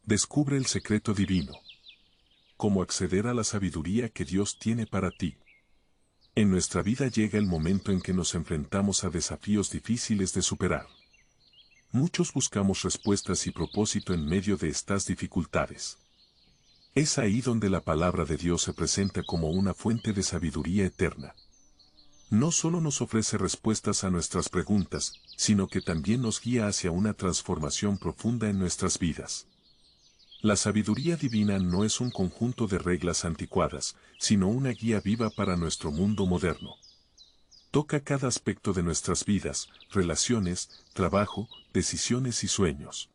Descubre el secreto divino. Cómo acceder a la sabiduría que Dios tiene para ti. En nuestra vida llega el momento en que nos enfrentamos a desafíos difíciles de superar. Muchos buscamos respuestas y propósito en medio de estas dificultades. Es ahí donde la palabra de Dios se presenta como una fuente de sabiduría eterna. No solo nos ofrece respuestas a nuestras preguntas, sino que también nos guía hacia una transformación profunda en nuestras vidas. La sabiduría divina no es un conjunto de reglas anticuadas, sino una guía viva para nuestro mundo moderno. Toca cada aspecto de nuestras vidas, relaciones, trabajo, decisiones y sueños.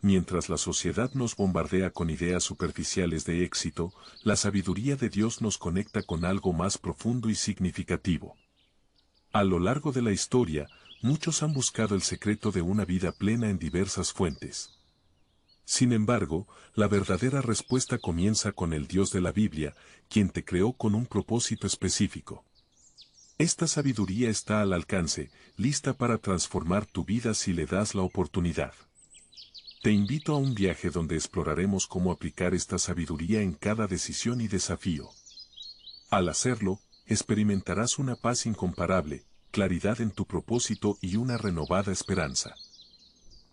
Mientras la sociedad nos bombardea con ideas superficiales de éxito, la sabiduría de Dios nos conecta con algo más profundo y significativo. A lo largo de la historia, muchos han buscado el secreto de una vida plena en diversas fuentes. Sin embargo, la verdadera respuesta comienza con el Dios de la Biblia, quien te creó con un propósito específico. Esta sabiduría está al alcance, lista para transformar tu vida si le das la oportunidad. Te invito a un viaje donde exploraremos cómo aplicar esta sabiduría en cada decisión y desafío. Al hacerlo, experimentarás una paz incomparable, claridad en tu propósito y una renovada esperanza.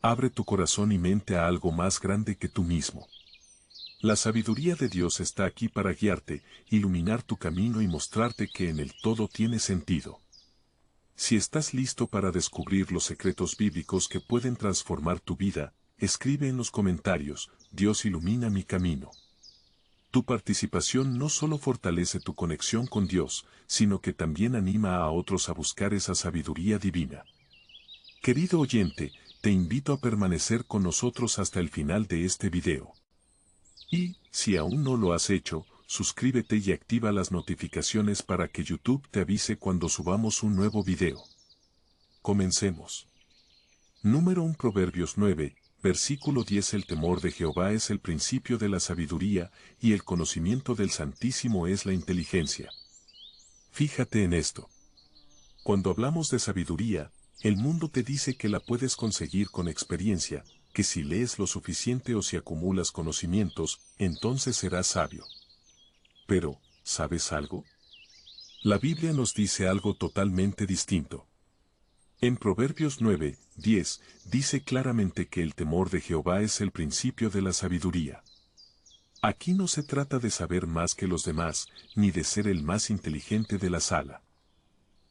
Abre tu corazón y mente a algo más grande que tú mismo. La sabiduría de Dios está aquí para guiarte, iluminar tu camino y mostrarte que en él todo tiene sentido. Si estás listo para descubrir los secretos bíblicos que pueden transformar tu vida, escribe en los comentarios, Dios ilumina mi camino. Tu participación no solo fortalece tu conexión con Dios, sino que también anima a otros a buscar esa sabiduría divina. Querido oyente, te invito a permanecer con nosotros hasta el final de este video. Y, si aún no lo has hecho, suscríbete y activa las notificaciones para que YouTube te avise cuando subamos un nuevo video. Comencemos. Número 1 Proverbios 9, versículo 10 El temor de Jehová es el principio de la sabiduría, y el conocimiento del Santísimo es la inteligencia. Fíjate en esto. Cuando hablamos de sabiduría, el mundo te dice que la puedes conseguir con experiencia, que si lees lo suficiente o si acumulas conocimientos, entonces serás sabio. Pero, ¿sabes algo? La Biblia nos dice algo totalmente distinto. En Proverbios 9, 10, dice claramente que el temor de Jehová es el principio de la sabiduría. Aquí no se trata de saber más que los demás, ni de ser el más inteligente de la sala.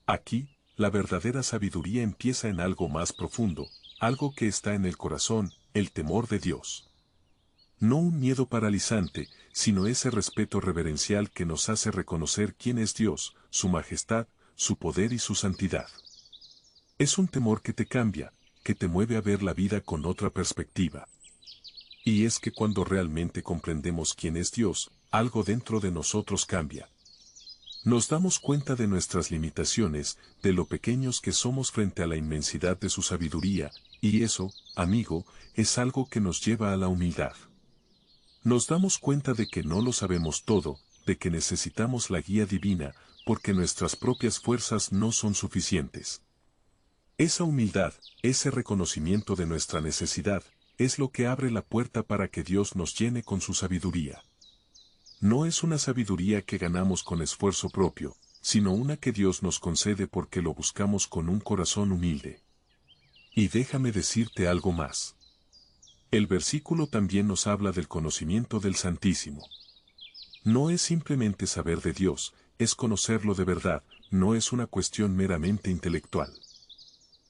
Aquí, la verdadera sabiduría empieza en algo más profundo, algo que está en el corazón, el temor de Dios. No un miedo paralizante, sino ese respeto reverencial que nos hace reconocer quién es Dios, su majestad, su poder y su santidad. Es un temor que te cambia, que te mueve a ver la vida con otra perspectiva. Y es que cuando realmente comprendemos quién es Dios, algo dentro de nosotros cambia. Nos damos cuenta de nuestras limitaciones, de lo pequeños que somos frente a la inmensidad de su sabiduría, y eso, amigo, es algo que nos lleva a la humildad. Nos damos cuenta de que no lo sabemos todo, de que necesitamos la guía divina, porque nuestras propias fuerzas no son suficientes. Esa humildad, ese reconocimiento de nuestra necesidad, es lo que abre la puerta para que Dios nos llene con su sabiduría. No es una sabiduría que ganamos con esfuerzo propio, sino una que Dios nos concede porque lo buscamos con un corazón humilde. Y déjame decirte algo más. El versículo también nos habla del conocimiento del Santísimo. No es simplemente saber de Dios, es conocerlo de verdad, no es una cuestión meramente intelectual.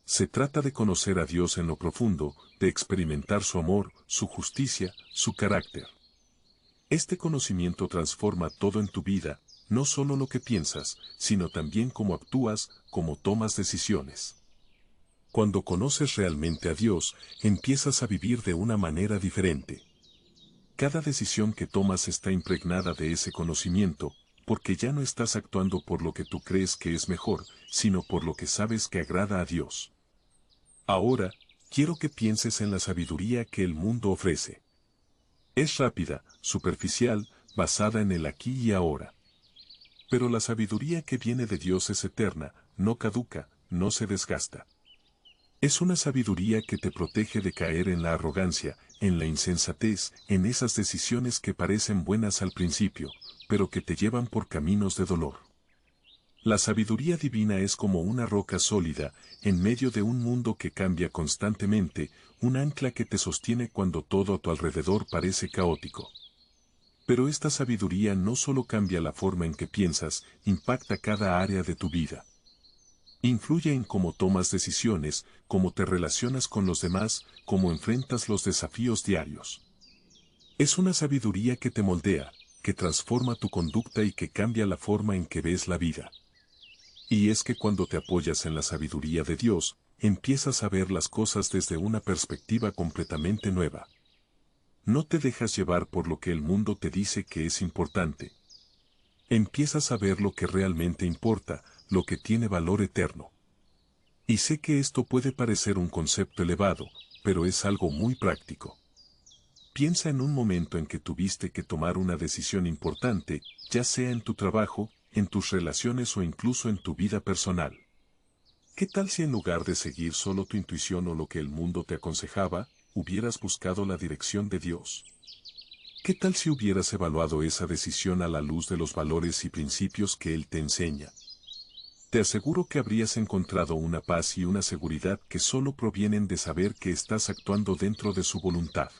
Se trata de conocer a Dios en lo profundo, de experimentar su amor, su justicia, su carácter. Este conocimiento transforma todo en tu vida, no solo lo que piensas, sino también cómo actúas, cómo tomas decisiones. Cuando conoces realmente a Dios, empiezas a vivir de una manera diferente. Cada decisión que tomas está impregnada de ese conocimiento, porque ya no estás actuando por lo que tú crees que es mejor, sino por lo que sabes que agrada a Dios. Ahora, quiero que pienses en la sabiduría que el mundo ofrece. Es rápida, superficial, basada en el aquí y ahora. Pero la sabiduría que viene de Dios es eterna, no caduca, no se desgasta. Es una sabiduría que te protege de caer en la arrogancia, en la insensatez, en esas decisiones que parecen buenas al principio, pero que te llevan por caminos de dolor. La sabiduría divina es como una roca sólida, en medio de un mundo que cambia constantemente, un ancla que te sostiene cuando todo a tu alrededor parece caótico. Pero esta sabiduría no solo cambia la forma en que piensas, impacta cada área de tu vida. Influye en cómo tomas decisiones, cómo te relacionas con los demás, cómo enfrentas los desafíos diarios. Es una sabiduría que te moldea, que transforma tu conducta y que cambia la forma en que ves la vida. Y es que cuando te apoyas en la sabiduría de Dios, empiezas a ver las cosas desde una perspectiva completamente nueva. No te dejas llevar por lo que el mundo te dice que es importante. Empiezas a ver lo que realmente importa, lo que tiene valor eterno. Y sé que esto puede parecer un concepto elevado, pero es algo muy práctico. Piensa en un momento en que tuviste que tomar una decisión importante, ya sea en tu trabajo, en tus relaciones o incluso en tu vida personal. ¿Qué tal si en lugar de seguir solo tu intuición o lo que el mundo te aconsejaba, hubieras buscado la dirección de Dios? ¿Qué tal si hubieras evaluado esa decisión a la luz de los valores y principios que Él te enseña? Te aseguro que habrías encontrado una paz y una seguridad que solo provienen de saber que estás actuando dentro de su voluntad.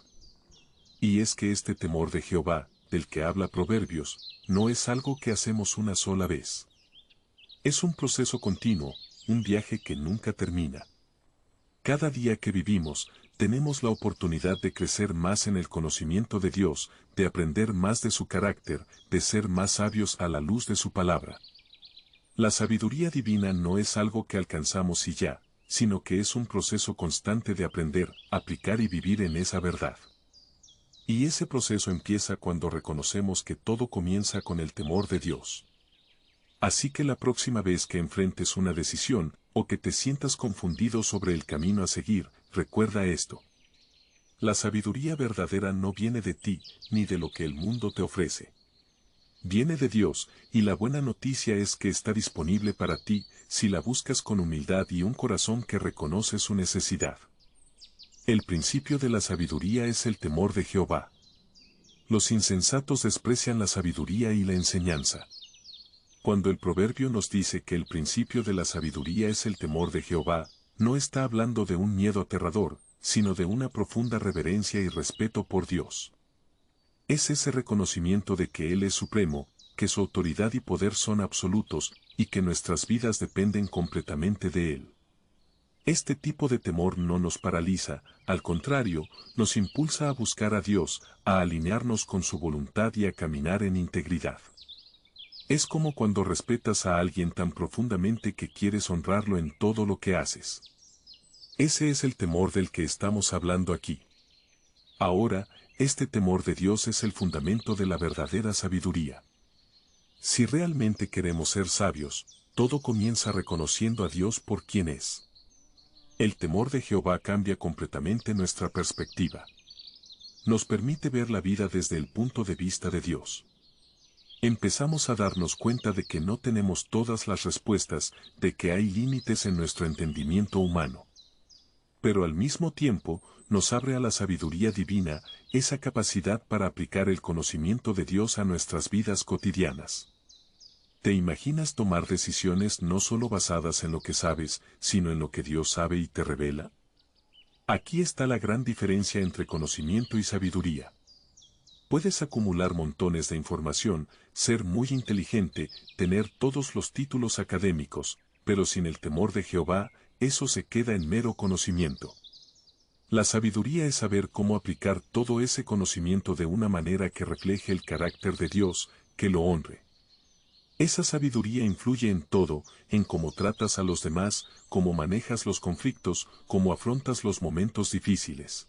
Y es que este temor de Jehová, del que habla Proverbios, no es algo que hacemos una sola vez. Es un proceso continuo, un viaje que nunca termina. Cada día que vivimos, tenemos la oportunidad de crecer más en el conocimiento de Dios, de aprender más de su carácter, de ser más sabios a la luz de su palabra. La sabiduría divina no es algo que alcanzamos y ya, sino que es un proceso constante de aprender, aplicar y vivir en esa verdad. Y ese proceso empieza cuando reconocemos que todo comienza con el temor de Dios. Así que la próxima vez que enfrentes una decisión, o que te sientas confundido sobre el camino a seguir, recuerda esto. La sabiduría verdadera no viene de ti, ni de lo que el mundo te ofrece. Viene de Dios, y la buena noticia es que está disponible para ti, si la buscas con humildad y un corazón que reconoce su necesidad. El principio de la sabiduría es el temor de Jehová. Los insensatos desprecian la sabiduría y la enseñanza. Cuando el proverbio nos dice que el principio de la sabiduría es el temor de Jehová, no está hablando de un miedo aterrador, sino de una profunda reverencia y respeto por Dios. Es ese reconocimiento de que Él es supremo, que su autoridad y poder son absolutos, y que nuestras vidas dependen completamente de Él. Este tipo de temor no nos paraliza, al contrario, nos impulsa a buscar a Dios, a alinearnos con su voluntad y a caminar en integridad. Es como cuando respetas a alguien tan profundamente que quieres honrarlo en todo lo que haces. Ese es el temor del que estamos hablando aquí. Ahora, este temor de Dios es el fundamento de la verdadera sabiduría. Si realmente queremos ser sabios, todo comienza reconociendo a Dios por quien es. El temor de Jehová cambia completamente nuestra perspectiva. Nos permite ver la vida desde el punto de vista de Dios. Empezamos a darnos cuenta de que no tenemos todas las respuestas, de que hay límites en nuestro entendimiento humano. Pero al mismo tiempo, nos abre a la sabiduría divina, esa capacidad para aplicar el conocimiento de Dios a nuestras vidas cotidianas. ¿Te imaginas tomar decisiones no solo basadas en lo que sabes, sino en lo que Dios sabe y te revela? Aquí está la gran diferencia entre conocimiento y sabiduría. Puedes acumular montones de información, ser muy inteligente, tener todos los títulos académicos, pero sin el temor de Jehová, eso se queda en mero conocimiento. La sabiduría es saber cómo aplicar todo ese conocimiento de una manera que refleje el carácter de Dios, que lo honre. Esa sabiduría influye en todo, en cómo tratas a los demás, cómo manejas los conflictos, cómo afrontas los momentos difíciles.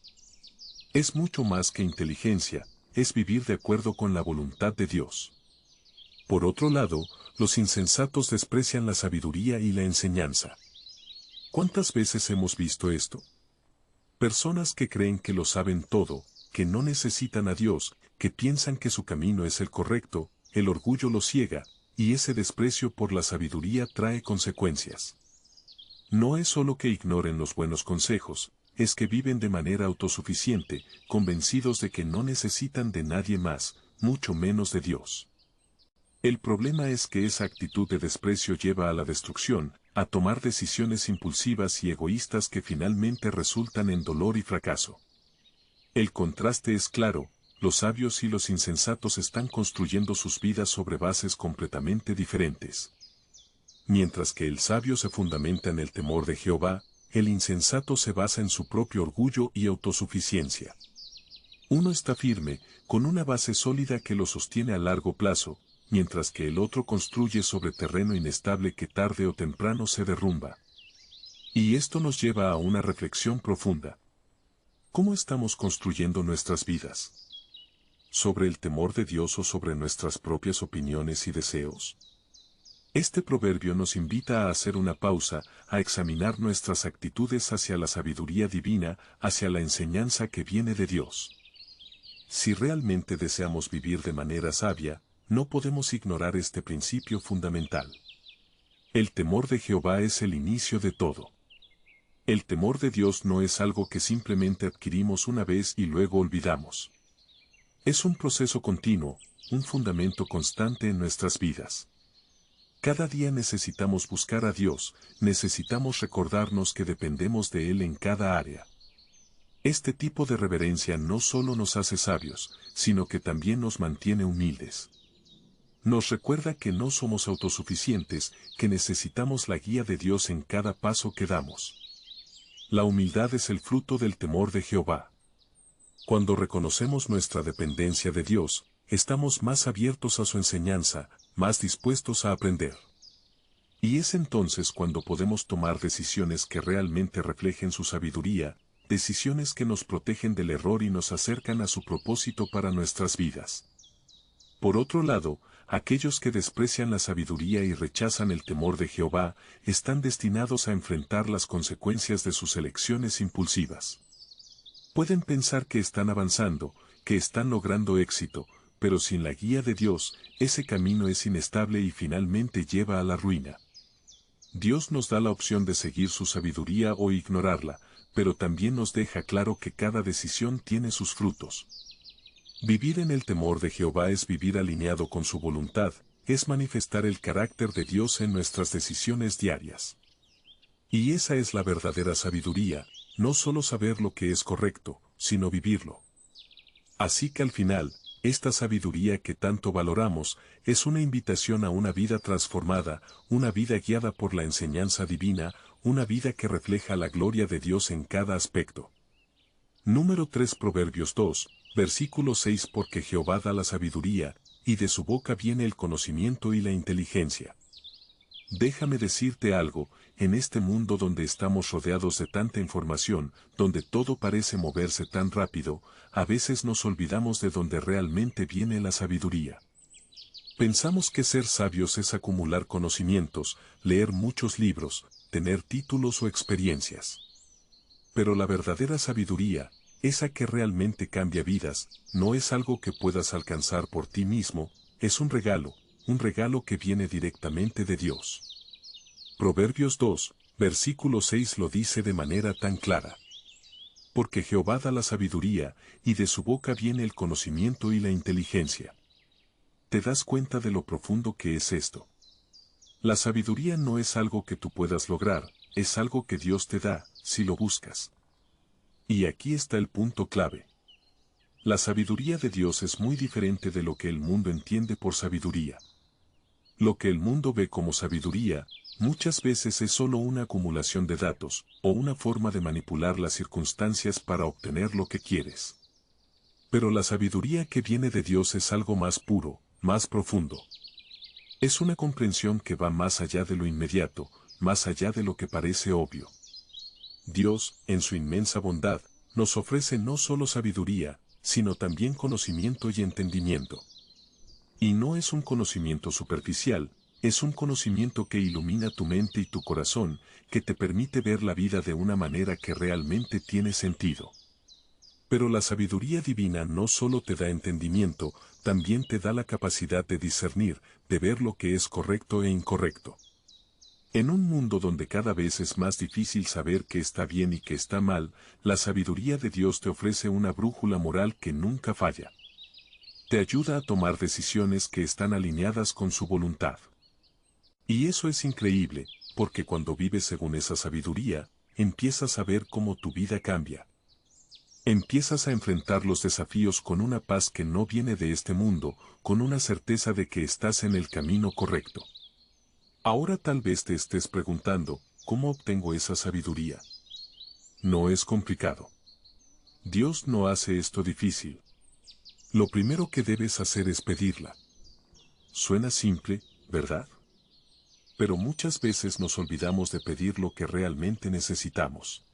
Es mucho más que inteligencia, es vivir de acuerdo con la voluntad de Dios. Por otro lado, los insensatos desprecian la sabiduría y la enseñanza. ¿Cuántas veces hemos visto esto? Personas que creen que lo saben todo, que no necesitan a Dios, que piensan que su camino es el correcto, el orgullo los ciega, y ese desprecio por la sabiduría trae consecuencias. No es solo que ignoren los buenos consejos, es que viven de manera autosuficiente, convencidos de que no necesitan de nadie más, mucho menos de Dios. El problema es que esa actitud de desprecio lleva a la destrucción, a tomar decisiones impulsivas y egoístas que finalmente resultan en dolor y fracaso. El contraste es claro, los sabios y los insensatos están construyendo sus vidas sobre bases completamente diferentes. Mientras que el sabio se fundamenta en el temor de Jehová, el insensato se basa en su propio orgullo y autosuficiencia. Uno está firme, con una base sólida que lo sostiene a largo plazo, mientras que el otro construye sobre terreno inestable que tarde o temprano se derrumba. Y esto nos lleva a una reflexión profunda. ¿Cómo estamos construyendo nuestras vidas? ¿Sobre el temor de Dios o sobre nuestras propias opiniones y deseos? Este proverbio nos invita a hacer una pausa, a examinar nuestras actitudes hacia la sabiduría divina, hacia la enseñanza que viene de Dios. Si realmente deseamos vivir de manera sabia, no podemos ignorar este principio fundamental. El temor de Jehová es el inicio de todo. El temor de Dios no es algo que simplemente adquirimos una vez y luego olvidamos. Es un proceso continuo, un fundamento constante en nuestras vidas. Cada día necesitamos buscar a Dios, necesitamos recordarnos que dependemos de Él en cada área. Este tipo de reverencia no solo nos hace sabios, sino que también nos mantiene humildes. Nos recuerda que no somos autosuficientes, que necesitamos la guía de Dios en cada paso que damos. La humildad es el fruto del temor de Jehová. Cuando reconocemos nuestra dependencia de Dios, estamos más abiertos a su enseñanza, más dispuestos a aprender. Y es entonces cuando podemos tomar decisiones que realmente reflejen su sabiduría, decisiones que nos protegen del error y nos acercan a su propósito para nuestras vidas. Por otro lado, aquellos que desprecian la sabiduría y rechazan el temor de Jehová, están destinados a enfrentar las consecuencias de sus elecciones impulsivas. Pueden pensar que están avanzando, que están logrando éxito, pero sin la guía de Dios, ese camino es inestable y finalmente lleva a la ruina. Dios nos da la opción de seguir su sabiduría o ignorarla, pero también nos deja claro que cada decisión tiene sus frutos. Vivir en el temor de Jehová es vivir alineado con su voluntad, es manifestar el carácter de Dios en nuestras decisiones diarias. Y esa es la verdadera sabiduría, no solo saber lo que es correcto, sino vivirlo. Así que al final, esta sabiduría que tanto valoramos, es una invitación a una vida transformada, una vida guiada por la enseñanza divina, una vida que refleja la gloria de Dios en cada aspecto. Número 3 Proverbios 2, versículo 6 Porque Jehová da la sabiduría, y de su boca viene el conocimiento y la inteligencia. Déjame decirte algo, en este mundo donde estamos rodeados de tanta información, donde todo parece moverse tan rápido, a veces nos olvidamos de donde realmente viene la sabiduría. Pensamos que ser sabios es acumular conocimientos, leer muchos libros, tener títulos o experiencias. Pero la verdadera sabiduría, esa que realmente cambia vidas, no es algo que puedas alcanzar por ti mismo, es un regalo que viene directamente de Dios. Proverbios 2, versículo 6 lo dice de manera tan clara. Porque Jehová da la sabiduría, y de su boca viene el conocimiento y la inteligencia. ¿Te das cuenta de lo profundo que es esto? La sabiduría no es algo que tú puedas lograr, es algo que Dios te da, si lo buscas. Y aquí está el punto clave. La sabiduría de Dios es muy diferente de lo que el mundo entiende por sabiduría. Lo que el mundo ve como sabiduría, muchas veces es solo una acumulación de datos, o una forma de manipular las circunstancias para obtener lo que quieres. Pero la sabiduría que viene de Dios es algo más puro, más profundo. Es una comprensión que va más allá de lo inmediato, más allá de lo que parece obvio. Dios, en su inmensa bondad, nos ofrece no solo sabiduría, sino también conocimiento y entendimiento. Y no es un conocimiento superficial, es un conocimiento que ilumina tu mente y tu corazón, que te permite ver la vida de una manera que realmente tiene sentido. Pero la sabiduría divina no solo te da entendimiento, también te da la capacidad de discernir, de ver lo que es correcto e incorrecto. En un mundo donde cada vez es más difícil saber qué está bien y qué está mal, la sabiduría de Dios te ofrece una brújula moral que nunca falla. Te ayuda a tomar decisiones que están alineadas con su voluntad. Y eso es increíble, porque cuando vives según esa sabiduría, empiezas a ver cómo tu vida cambia. Empiezas a enfrentar los desafíos con una paz que no viene de este mundo, con una certeza de que estás en el camino correcto. Ahora tal vez te estés preguntando, ¿cómo obtengo esa sabiduría? No es complicado. Dios no hace esto difícil. Lo primero que debes hacer es pedirla. Suena simple, ¿verdad? Pero muchas veces nos olvidamos de pedir lo que realmente necesitamos.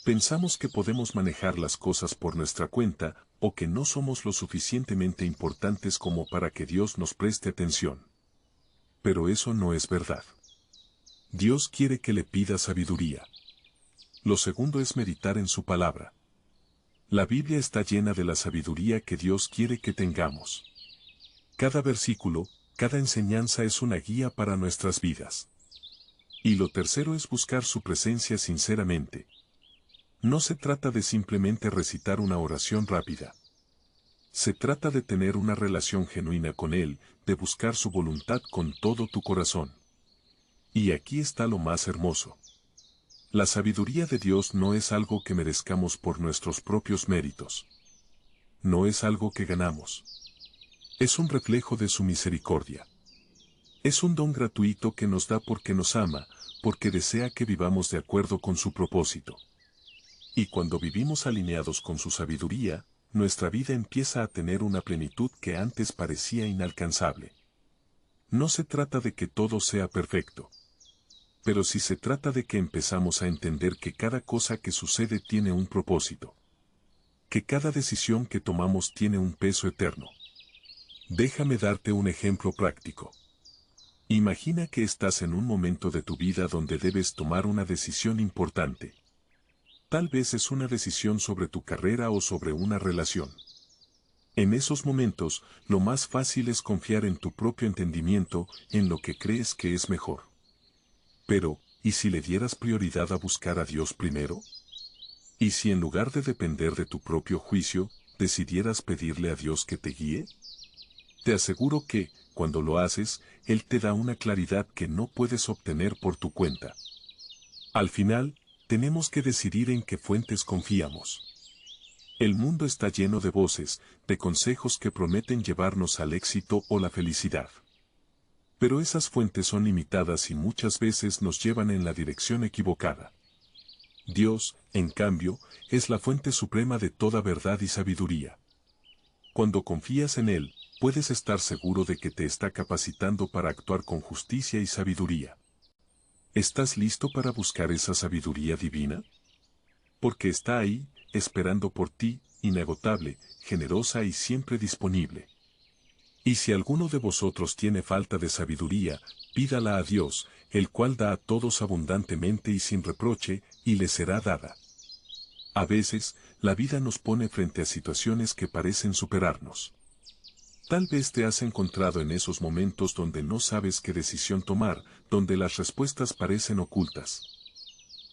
Pensamos que podemos manejar las cosas por nuestra cuenta, o que no somos lo suficientemente importantes como para que Dios nos preste atención. Pero eso no es verdad. Dios quiere que le pidas sabiduría. Lo segundo es meditar en su palabra. La Biblia está llena de la sabiduría que Dios quiere que tengamos. Cada versículo, cada enseñanza es una guía para nuestras vidas. Y lo tercero es buscar su presencia sinceramente. No se trata de simplemente recitar una oración rápida. Se trata de tener una relación genuina con Él, de buscar su voluntad con todo tu corazón. Y aquí está lo más hermoso. La sabiduría de Dios no es algo que merezcamos por nuestros propios méritos. No es algo que ganamos. Es un reflejo de su misericordia. Es un don gratuito que nos da porque nos ama, porque desea que vivamos de acuerdo con su propósito. Y cuando vivimos alineados con su sabiduría, nuestra vida empieza a tener una plenitud que antes parecía inalcanzable. No se trata de que todo sea perfecto. Pero sí se trata de que empezamos a entender que cada cosa que sucede tiene un propósito. Que cada decisión que tomamos tiene un peso eterno. Déjame darte un ejemplo práctico. Imagina que estás en un momento de tu vida donde debes tomar una decisión importante. Tal vez es una decisión sobre tu carrera o sobre una relación. En esos momentos, lo más fácil es confiar en tu propio entendimiento, en lo que crees que es mejor. Pero, ¿y si le dieras prioridad a buscar a Dios primero? ¿Y si en lugar de depender de tu propio juicio, decidieras pedirle a Dios que te guíe? Te aseguro que, cuando lo haces, Él te da una claridad que no puedes obtener por tu cuenta. Al final, tenemos que decidir en qué fuentes confiamos. El mundo está lleno de voces, de consejos que prometen llevarnos al éxito o la felicidad. Pero esas fuentes son limitadas y muchas veces nos llevan en la dirección equivocada. Dios, en cambio, es la fuente suprema de toda verdad y sabiduría. Cuando confías en Él, puedes estar seguro de que te está capacitando para actuar con justicia y sabiduría. ¿Estás listo para buscar esa sabiduría divina? Porque está ahí, esperando por ti, inagotable, generosa y siempre disponible. Y si alguno de vosotros tiene falta de sabiduría, pídala a Dios, el cual da a todos abundantemente y sin reproche, y le será dada. A veces, la vida nos pone frente a situaciones que parecen superarnos. Tal vez te has encontrado en esos momentos donde no sabes qué decisión tomar, donde las respuestas parecen ocultas.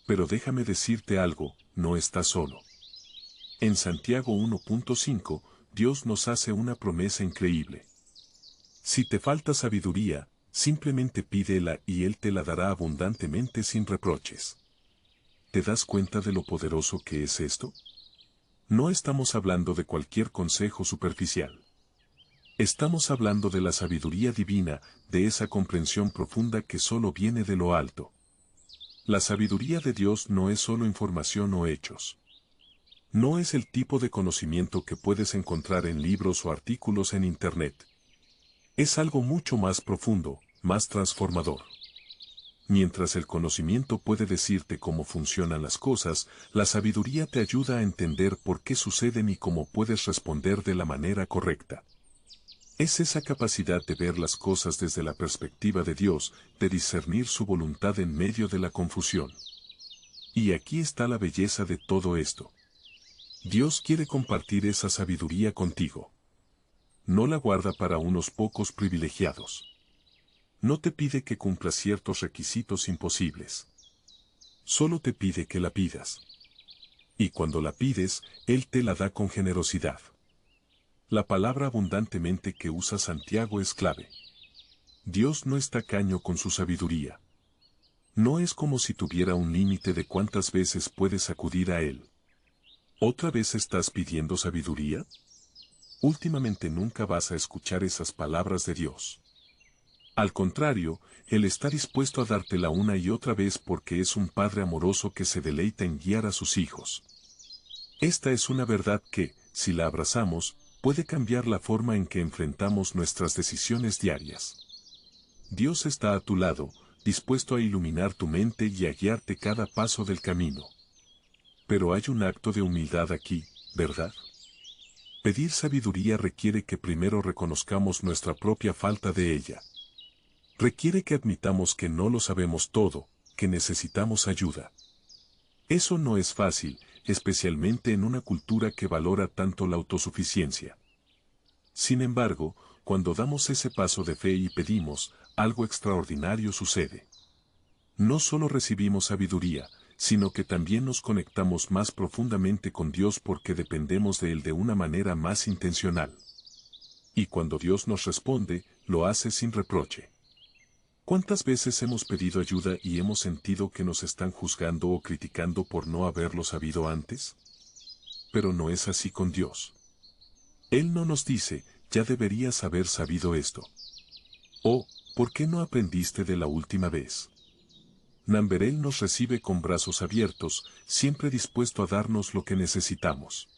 Pero déjame decirte algo, no estás solo. En Santiago 1.5, Dios nos hace una promesa increíble. Si te falta sabiduría, simplemente pídela y Él te la dará abundantemente sin reproches. ¿Te das cuenta de lo poderoso que es esto? No estamos hablando de cualquier consejo superficial. Estamos hablando de la sabiduría divina, de esa comprensión profunda que solo viene de lo alto. La sabiduría de Dios no es solo información o hechos. No es el tipo de conocimiento que puedes encontrar en libros o artículos en Internet. Es algo mucho más profundo, más transformador. Mientras el conocimiento puede decirte cómo funcionan las cosas, la sabiduría te ayuda a entender por qué suceden y cómo puedes responder de la manera correcta. Es esa capacidad de ver las cosas desde la perspectiva de Dios, de discernir su voluntad en medio de la confusión. Y aquí está la belleza de todo esto. Dios quiere compartir esa sabiduría contigo. No la guarda para unos pocos privilegiados. No te pide que cumplas ciertos requisitos imposibles. Solo te pide que la pidas. Y cuando la pides, Él te la da con generosidad. La palabra abundantemente que usa Santiago es clave. Dios no es tacaño con su sabiduría. No es como si tuviera un límite de cuántas veces puedes acudir a Él. ¿Otra vez estás pidiendo sabiduría? Últimamente nunca vas a escuchar esas palabras de Dios. Al contrario, Él está dispuesto a dártela una y otra vez porque es un Padre amoroso que se deleita en guiar a sus hijos. Esta es una verdad que, si la abrazamos, puede cambiar la forma en que enfrentamos nuestras decisiones diarias. Dios está a tu lado, dispuesto a iluminar tu mente y a guiarte cada paso del camino. Pero hay un acto de humildad aquí, ¿verdad? Pedir sabiduría requiere que primero reconozcamos nuestra propia falta de ella. Requiere que admitamos que no lo sabemos todo, que necesitamos ayuda. Eso no es fácil, especialmente en una cultura que valora tanto la autosuficiencia. Sin embargo, cuando damos ese paso de fe y pedimos, algo extraordinario sucede. No solo recibimos sabiduría, sino que también nos conectamos más profundamente con Dios porque dependemos de Él de una manera más intencional. Y cuando Dios nos responde, lo hace sin reproche. ¿Cuántas veces hemos pedido ayuda y hemos sentido que nos están juzgando o criticando por no haberlo sabido antes? Pero no es así con Dios. Él no nos dice, ya deberías haber sabido esto. O, ¿por qué no aprendiste de la última vez? Namberel nos recibe con brazos abiertos, siempre dispuesto a darnos lo que necesitamos.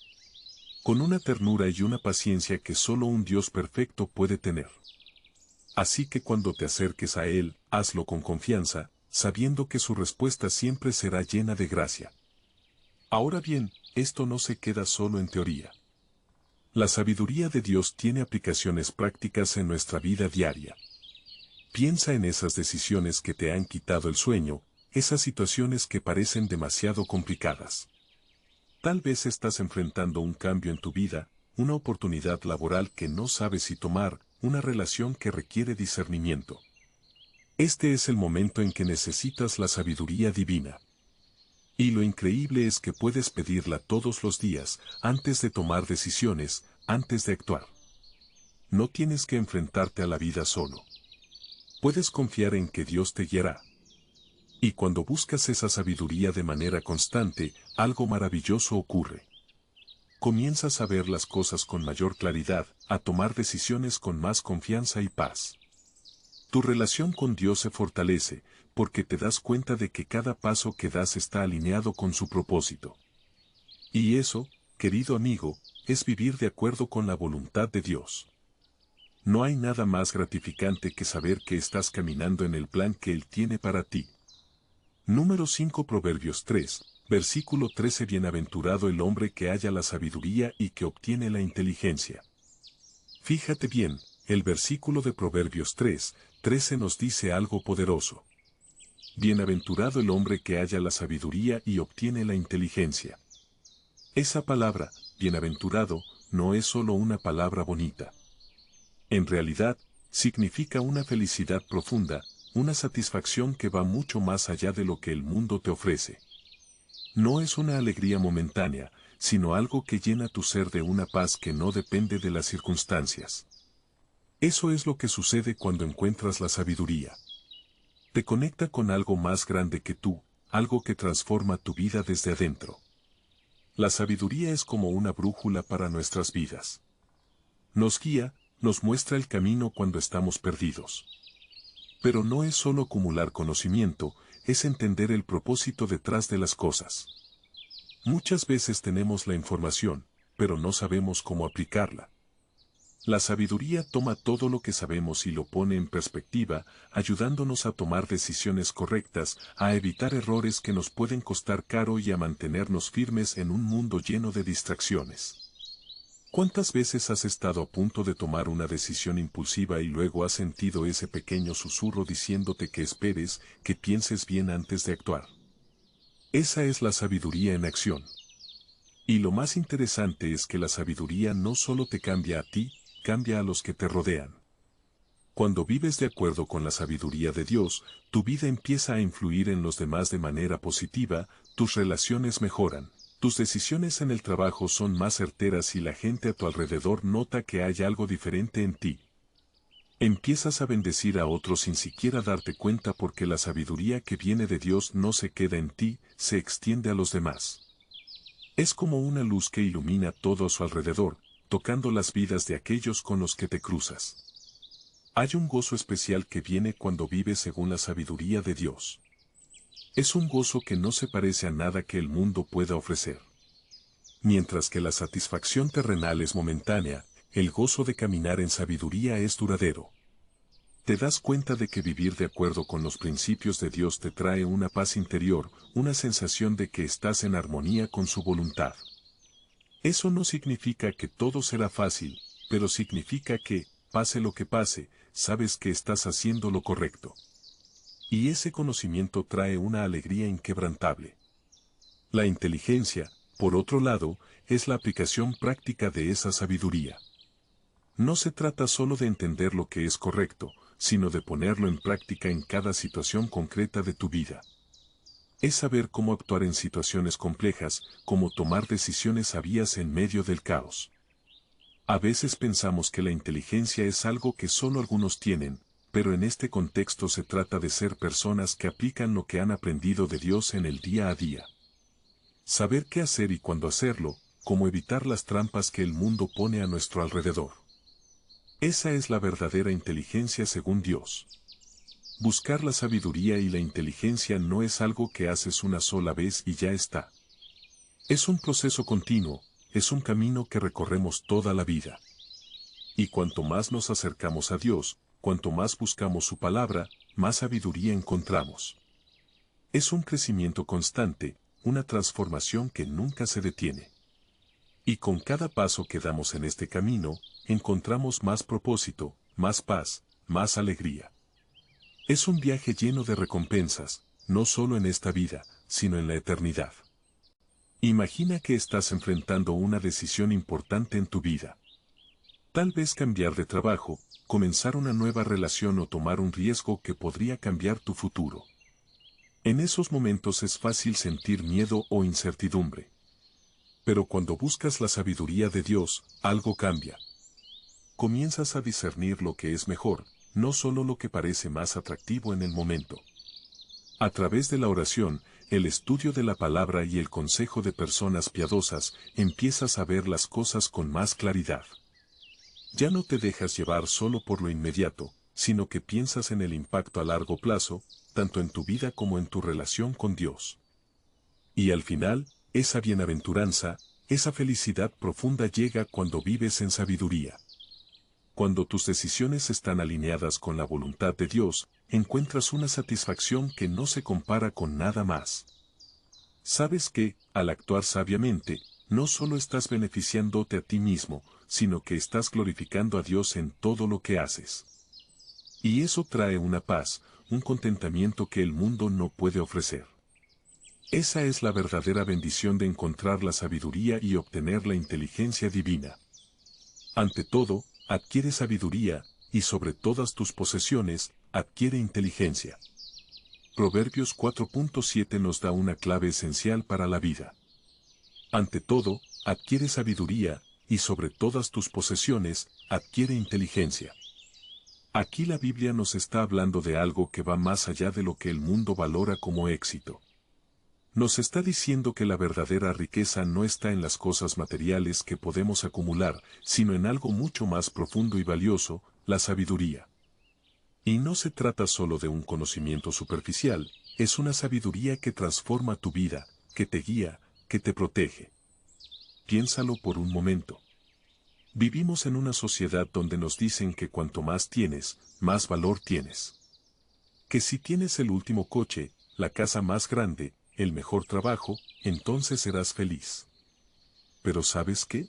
Con una ternura y una paciencia que solo un Dios perfecto puede tener. Así que cuando te acerques a Él, hazlo con confianza, sabiendo que su respuesta siempre será llena de gracia. Ahora bien, esto no se queda solo en teoría. La sabiduría de Dios tiene aplicaciones prácticas en nuestra vida diaria. Piensa en esas decisiones que te han quitado el sueño, esas situaciones que parecen demasiado complicadas. Tal vez estás enfrentando un cambio en tu vida, una oportunidad laboral que no sabes si tomar, una relación que requiere discernimiento. Este es el momento en que necesitas la sabiduría divina. Y lo increíble es que puedes pedirla todos los días, antes de tomar decisiones, antes de actuar. No tienes que enfrentarte a la vida solo. Puedes confiar en que Dios te guiará. Y cuando buscas esa sabiduría de manera constante, algo maravilloso ocurre. Comienzas a ver las cosas con mayor claridad, a tomar decisiones con más confianza y paz. Tu relación con Dios se fortalece, porque te das cuenta de que cada paso que das está alineado con su propósito. Y eso, querido amigo, es vivir de acuerdo con la voluntad de Dios. No hay nada más gratificante que saber que estás caminando en el plan que Él tiene para ti. Número 5 Proverbios 3, versículo 13 Bienaventurado el hombre que halla la sabiduría y que obtiene la inteligencia. Fíjate bien, el versículo de Proverbios 3, 13 nos dice algo poderoso. Bienaventurado el hombre que halla la sabiduría y obtiene la inteligencia. Esa palabra, bienaventurado, no es solo una palabra bonita. En realidad, significa una felicidad profunda, una satisfacción que va mucho más allá de lo que el mundo te ofrece. No es una alegría momentánea, sino algo que llena tu ser de una paz que no depende de las circunstancias. Eso es lo que sucede cuando encuentras la sabiduría. Te conecta con algo más grande que tú, algo que transforma tu vida desde adentro. La sabiduría es como una brújula para nuestras vidas. Nos guía, nos muestra el camino cuando estamos perdidos. Pero no es solo acumular conocimiento, es entender el propósito detrás de las cosas. Muchas veces tenemos la información, pero no sabemos cómo aplicarla. La sabiduría toma todo lo que sabemos y lo pone en perspectiva, ayudándonos a tomar decisiones correctas, a evitar errores que nos pueden costar caro y a mantenernos firmes en un mundo lleno de distracciones. ¿Cuántas veces has estado a punto de tomar una decisión impulsiva y luego has sentido ese pequeño susurro diciéndote que esperes, que pienses bien antes de actuar? Esa es la sabiduría en acción. Y lo más interesante es que la sabiduría no solo te cambia a ti, cambia a los que te rodean. Cuando vives de acuerdo con la sabiduría de Dios, tu vida empieza a influir en los demás de manera positiva, tus relaciones mejoran, tus decisiones en el trabajo son más certeras y la gente a tu alrededor nota que hay algo diferente en ti. Empiezas a bendecir a otros sin siquiera darte cuenta porque la sabiduría que viene de Dios no se queda en ti, se extiende a los demás. Es como una luz que ilumina todo a su alrededor, tocando las vidas de aquellos con los que te cruzas. Hay un gozo especial que viene cuando vives según la sabiduría de Dios. Es un gozo que no se parece a nada que el mundo pueda ofrecer. Mientras que la satisfacción terrenal es momentánea, el gozo de caminar en sabiduría es duradero. Te das cuenta de que vivir de acuerdo con los principios de Dios te trae una paz interior, una sensación de que estás en armonía con su voluntad. Eso no significa que todo será fácil, pero significa que, pase lo que pase, sabes que estás haciendo lo correcto. Y ese conocimiento trae una alegría inquebrantable. La inteligencia, por otro lado, es la aplicación práctica de esa sabiduría. No se trata solo de entender lo que es correcto, sino de ponerlo en práctica en cada situación concreta de tu vida. Es saber cómo actuar en situaciones complejas, cómo tomar decisiones sabias en medio del caos. A veces pensamos que la inteligencia es algo que solo algunos tienen, pero en este contexto se trata de ser personas que aplican lo que han aprendido de Dios en el día a día. Saber qué hacer y cuándo hacerlo, cómo evitar las trampas que el mundo pone a nuestro alrededor. Esa es la verdadera inteligencia según Dios. Buscar la sabiduría y la inteligencia no es algo que haces una sola vez y ya está. Es un proceso continuo, es un camino que recorremos toda la vida. Y cuanto más nos acercamos a Dios, cuanto más buscamos su palabra, más sabiduría encontramos. Es un crecimiento constante, una transformación que nunca se detiene. Y con cada paso que damos en este camino, encontramos más propósito, más paz, más alegría. Es un viaje lleno de recompensas, no solo en esta vida, sino en la eternidad. Imagina que estás enfrentando una decisión importante en tu vida. Tal vez cambiar de trabajo, comenzar una nueva relación o tomar un riesgo que podría cambiar tu futuro. En esos momentos es fácil sentir miedo o incertidumbre. Pero cuando buscas la sabiduría de Dios, algo cambia. Comienzas a discernir lo que es mejor, no solo lo que parece más atractivo en el momento. A través de la oración, el estudio de la palabra y el consejo de personas piadosas, empiezas a ver las cosas con más claridad. Ya no te dejas llevar solo por lo inmediato, sino que piensas en el impacto a largo plazo, tanto en tu vida como en tu relación con Dios. Y al final, esa bienaventuranza, esa felicidad profunda llega cuando vives en sabiduría. Cuando tus decisiones están alineadas con la voluntad de Dios, encuentras una satisfacción que no se compara con nada más. Sabes que, al actuar sabiamente, no solo estás beneficiándote a ti mismo, sino que estás glorificando a Dios en todo lo que haces. Y eso trae una paz, un contentamiento que el mundo no puede ofrecer. Esa es la verdadera bendición de encontrar la sabiduría y obtener la inteligencia divina. Ante todo, adquiere sabiduría, y sobre todas tus posesiones, adquiere inteligencia. Proverbios 4.7 nos da una clave esencial para la vida. Ante todo, adquiere sabiduría, y sobre todas tus posesiones, adquiere inteligencia. Aquí la Biblia nos está hablando de algo que va más allá de lo que el mundo valora como éxito. Nos está diciendo que la verdadera riqueza no está en las cosas materiales que podemos acumular, sino en algo mucho más profundo y valioso, la sabiduría. Y no se trata solo de un conocimiento superficial, es una sabiduría que transforma tu vida, que te guía, que te protege. Piénsalo por un momento. Vivimos en una sociedad donde nos dicen que cuanto más tienes, más valor tienes. Que si tienes el último coche, la casa más grande, el mejor trabajo, entonces serás feliz. Pero ¿sabes qué?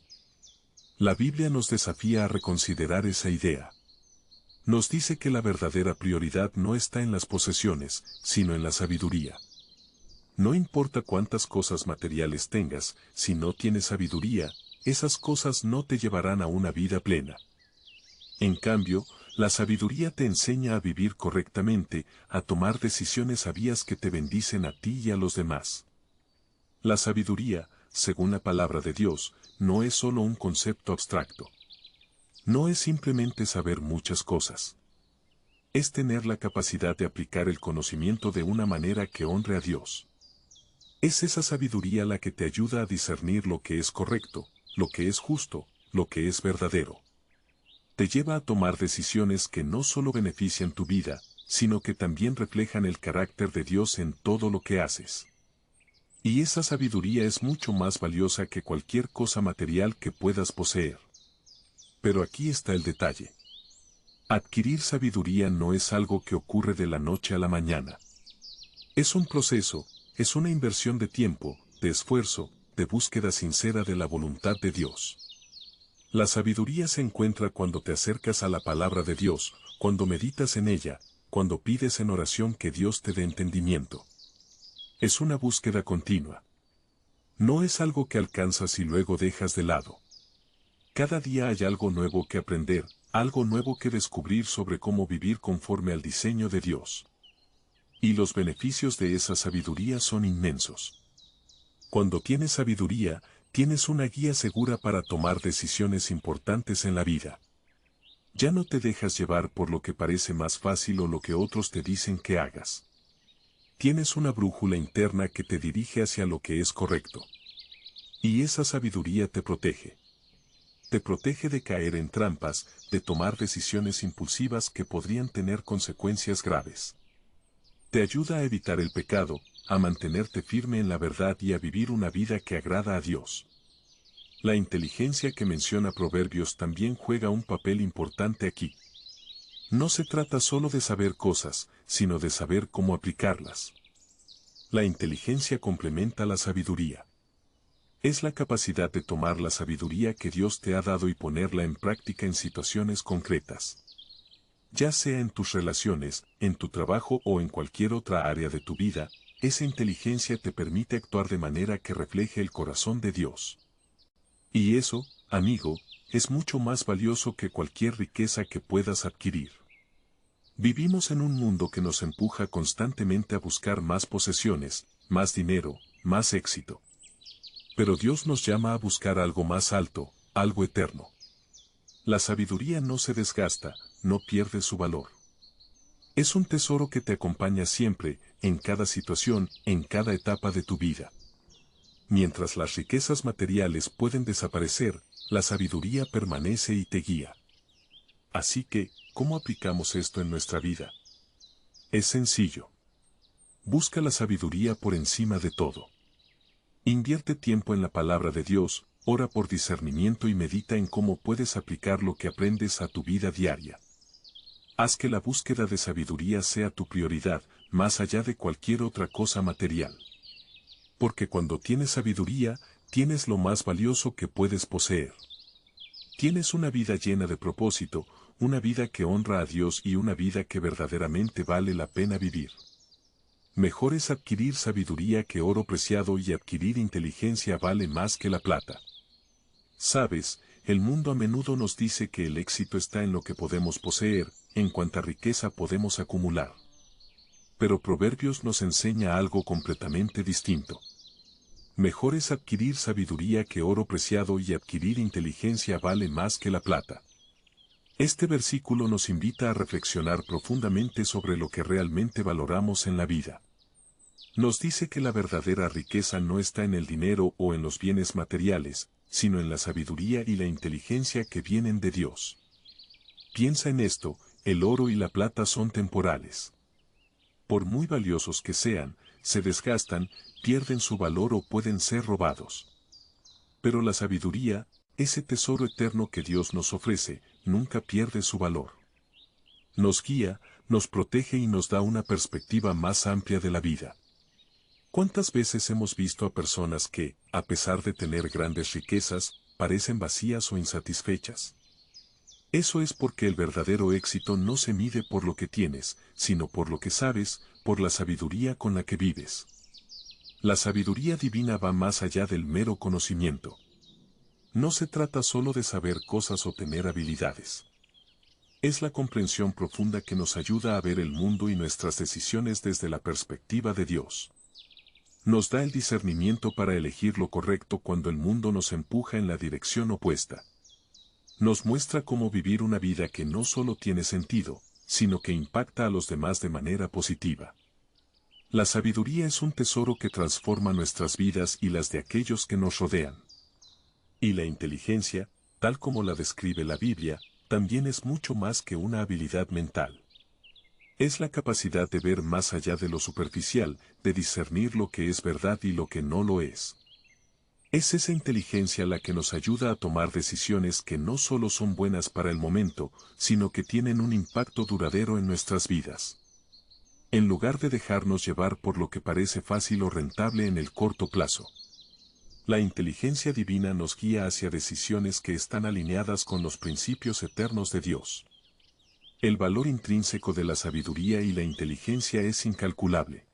La Biblia nos desafía a reconsiderar esa idea. Nos dice que la verdadera prioridad no está en las posesiones, sino en la sabiduría. No importa cuántas cosas materiales tengas, si no tienes sabiduría, esas cosas no te llevarán a una vida plena. En cambio, La sabiduría te enseña a vivir correctamente, a tomar decisiones sabias que te bendicen a ti y a los demás. La sabiduría, según la palabra de Dios, no es solo un concepto abstracto. No es simplemente saber muchas cosas. Es tener la capacidad de aplicar el conocimiento de una manera que honre a Dios. Es esa sabiduría la que te ayuda a discernir lo que es correcto, lo que es justo, lo que es verdadero. Te lleva a tomar decisiones que no solo benefician tu vida, sino que también reflejan el carácter de Dios en todo lo que haces. Y esa sabiduría es mucho más valiosa que cualquier cosa material que puedas poseer. Pero aquí está el detalle. Adquirir sabiduría no es algo que ocurre de la noche a la mañana. Es un proceso, es una inversión de tiempo, de esfuerzo, de búsqueda sincera de la voluntad de Dios. La sabiduría se encuentra cuando te acercas a la palabra de Dios, cuando meditas en ella, cuando pides en oración que Dios te dé entendimiento. Es una búsqueda continua. No es algo que alcanzas y luego dejas de lado. Cada día hay algo nuevo que aprender, algo nuevo que descubrir sobre cómo vivir conforme al diseño de Dios. Y los beneficios de esa sabiduría son inmensos. Cuando tienes sabiduría, tienes una guía segura para tomar decisiones importantes en la vida. Ya no te dejas llevar por lo que parece más fácil o lo que otros te dicen que hagas. Tienes una brújula interna que te dirige hacia lo que es correcto. Y esa sabiduría te protege. Te protege de caer en trampas, de tomar decisiones impulsivas que podrían tener consecuencias graves. Te ayuda a evitar el pecado, a mantenerte firme en la verdad y a vivir una vida que agrada a Dios. La inteligencia que menciona Proverbios también juega un papel importante aquí. No se trata solo de saber cosas, sino de saber cómo aplicarlas. La inteligencia complementa la sabiduría. Es la capacidad de tomar la sabiduría que Dios te ha dado y ponerla en práctica en situaciones concretas. Ya sea en tus relaciones, en tu trabajo o en cualquier otra área de tu vida, esa inteligencia te permite actuar de manera que refleje el corazón de Dios. Y eso, amigo, es mucho más valioso que cualquier riqueza que puedas adquirir. Vivimos en un mundo que nos empuja constantemente a buscar más posesiones, más dinero, más éxito. Pero Dios nos llama a buscar algo más alto, algo eterno. La sabiduría no se desgasta, no pierde su valor. Es un tesoro que te acompaña siempre, en cada situación, en cada etapa de tu vida. Mientras las riquezas materiales pueden desaparecer, la sabiduría permanece y te guía. Así que, ¿cómo aplicamos esto en nuestra vida? Es sencillo. Busca la sabiduría por encima de todo. Invierte tiempo en la palabra de Dios, ora por discernimiento y medita en cómo puedes aplicar lo que aprendes a tu vida diaria. Haz que la búsqueda de sabiduría sea tu prioridad, más allá de cualquier otra cosa material. Porque cuando tienes sabiduría, tienes lo más valioso que puedes poseer. Tienes una vida llena de propósito, una vida que honra a Dios y una vida que verdaderamente vale la pena vivir. Mejor es adquirir sabiduría que oro preciado y adquirir inteligencia vale más que la plata. Sabes, el mundo a menudo nos dice que el éxito está en lo que podemos poseer, en cuanta riqueza podemos acumular. Pero Proverbios nos enseña algo completamente distinto. Mejor es adquirir sabiduría que oro preciado y adquirir inteligencia vale más que la plata. Este versículo nos invita a reflexionar profundamente sobre lo que realmente valoramos en la vida. Nos dice que la verdadera riqueza no está en el dinero o en los bienes materiales, sino en la sabiduría y la inteligencia que vienen de Dios. Piensa en esto, el oro y la plata son temporales. Por muy valiosos que sean, se desgastan, pierden su valor o pueden ser robados. Pero la sabiduría, ese tesoro eterno que Dios nos ofrece, nunca pierde su valor. Nos guía, nos protege y nos da una perspectiva más amplia de la vida. ¿Cuántas veces hemos visto a personas que, a pesar de tener grandes riquezas, parecen vacías o insatisfechas? Eso es porque el verdadero éxito no se mide por lo que tienes, sino por lo que sabes, por la sabiduría con la que vives. La sabiduría divina va más allá del mero conocimiento. No se trata solo de saber cosas o tener habilidades. Es la comprensión profunda que nos ayuda a ver el mundo y nuestras decisiones desde la perspectiva de Dios. Nos da el discernimiento para elegir lo correcto cuando el mundo nos empuja en la dirección opuesta. Nos muestra cómo vivir una vida que no solo tiene sentido, sino que impacta a los demás de manera positiva. La sabiduría es un tesoro que transforma nuestras vidas y las de aquellos que nos rodean. Y la inteligencia, tal como la describe la Biblia, también es mucho más que una habilidad mental. Es la capacidad de ver más allá de lo superficial, de discernir lo que es verdad y lo que no lo es. Es esa inteligencia la que nos ayuda a tomar decisiones que no solo son buenas para el momento, sino que tienen un impacto duradero en nuestras vidas. En lugar de dejarnos llevar por lo que parece fácil o rentable en el corto plazo. La inteligencia divina nos guía hacia decisiones que están alineadas con los principios eternos de Dios. El valor intrínseco de la sabiduría y la inteligencia es incalculable.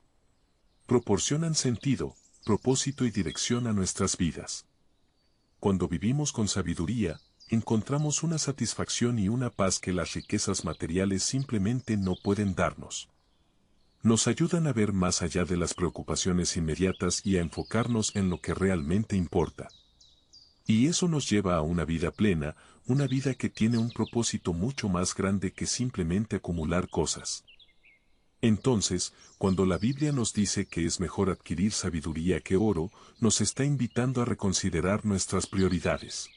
Proporcionan sentido, propósito y dirección a nuestras vidas. Cuando vivimos con sabiduría, encontramos una satisfacción y una paz que las riquezas materiales simplemente no pueden darnos. Nos ayudan a ver más allá de las preocupaciones inmediatas y a enfocarnos en lo que realmente importa. Y eso nos lleva a una vida plena, una vida que tiene un propósito mucho más grande que simplemente acumular cosas. Entonces, cuando la Biblia nos dice que es mejor adquirir sabiduría que oro, nos está invitando a reconsiderar nuestras prioridades.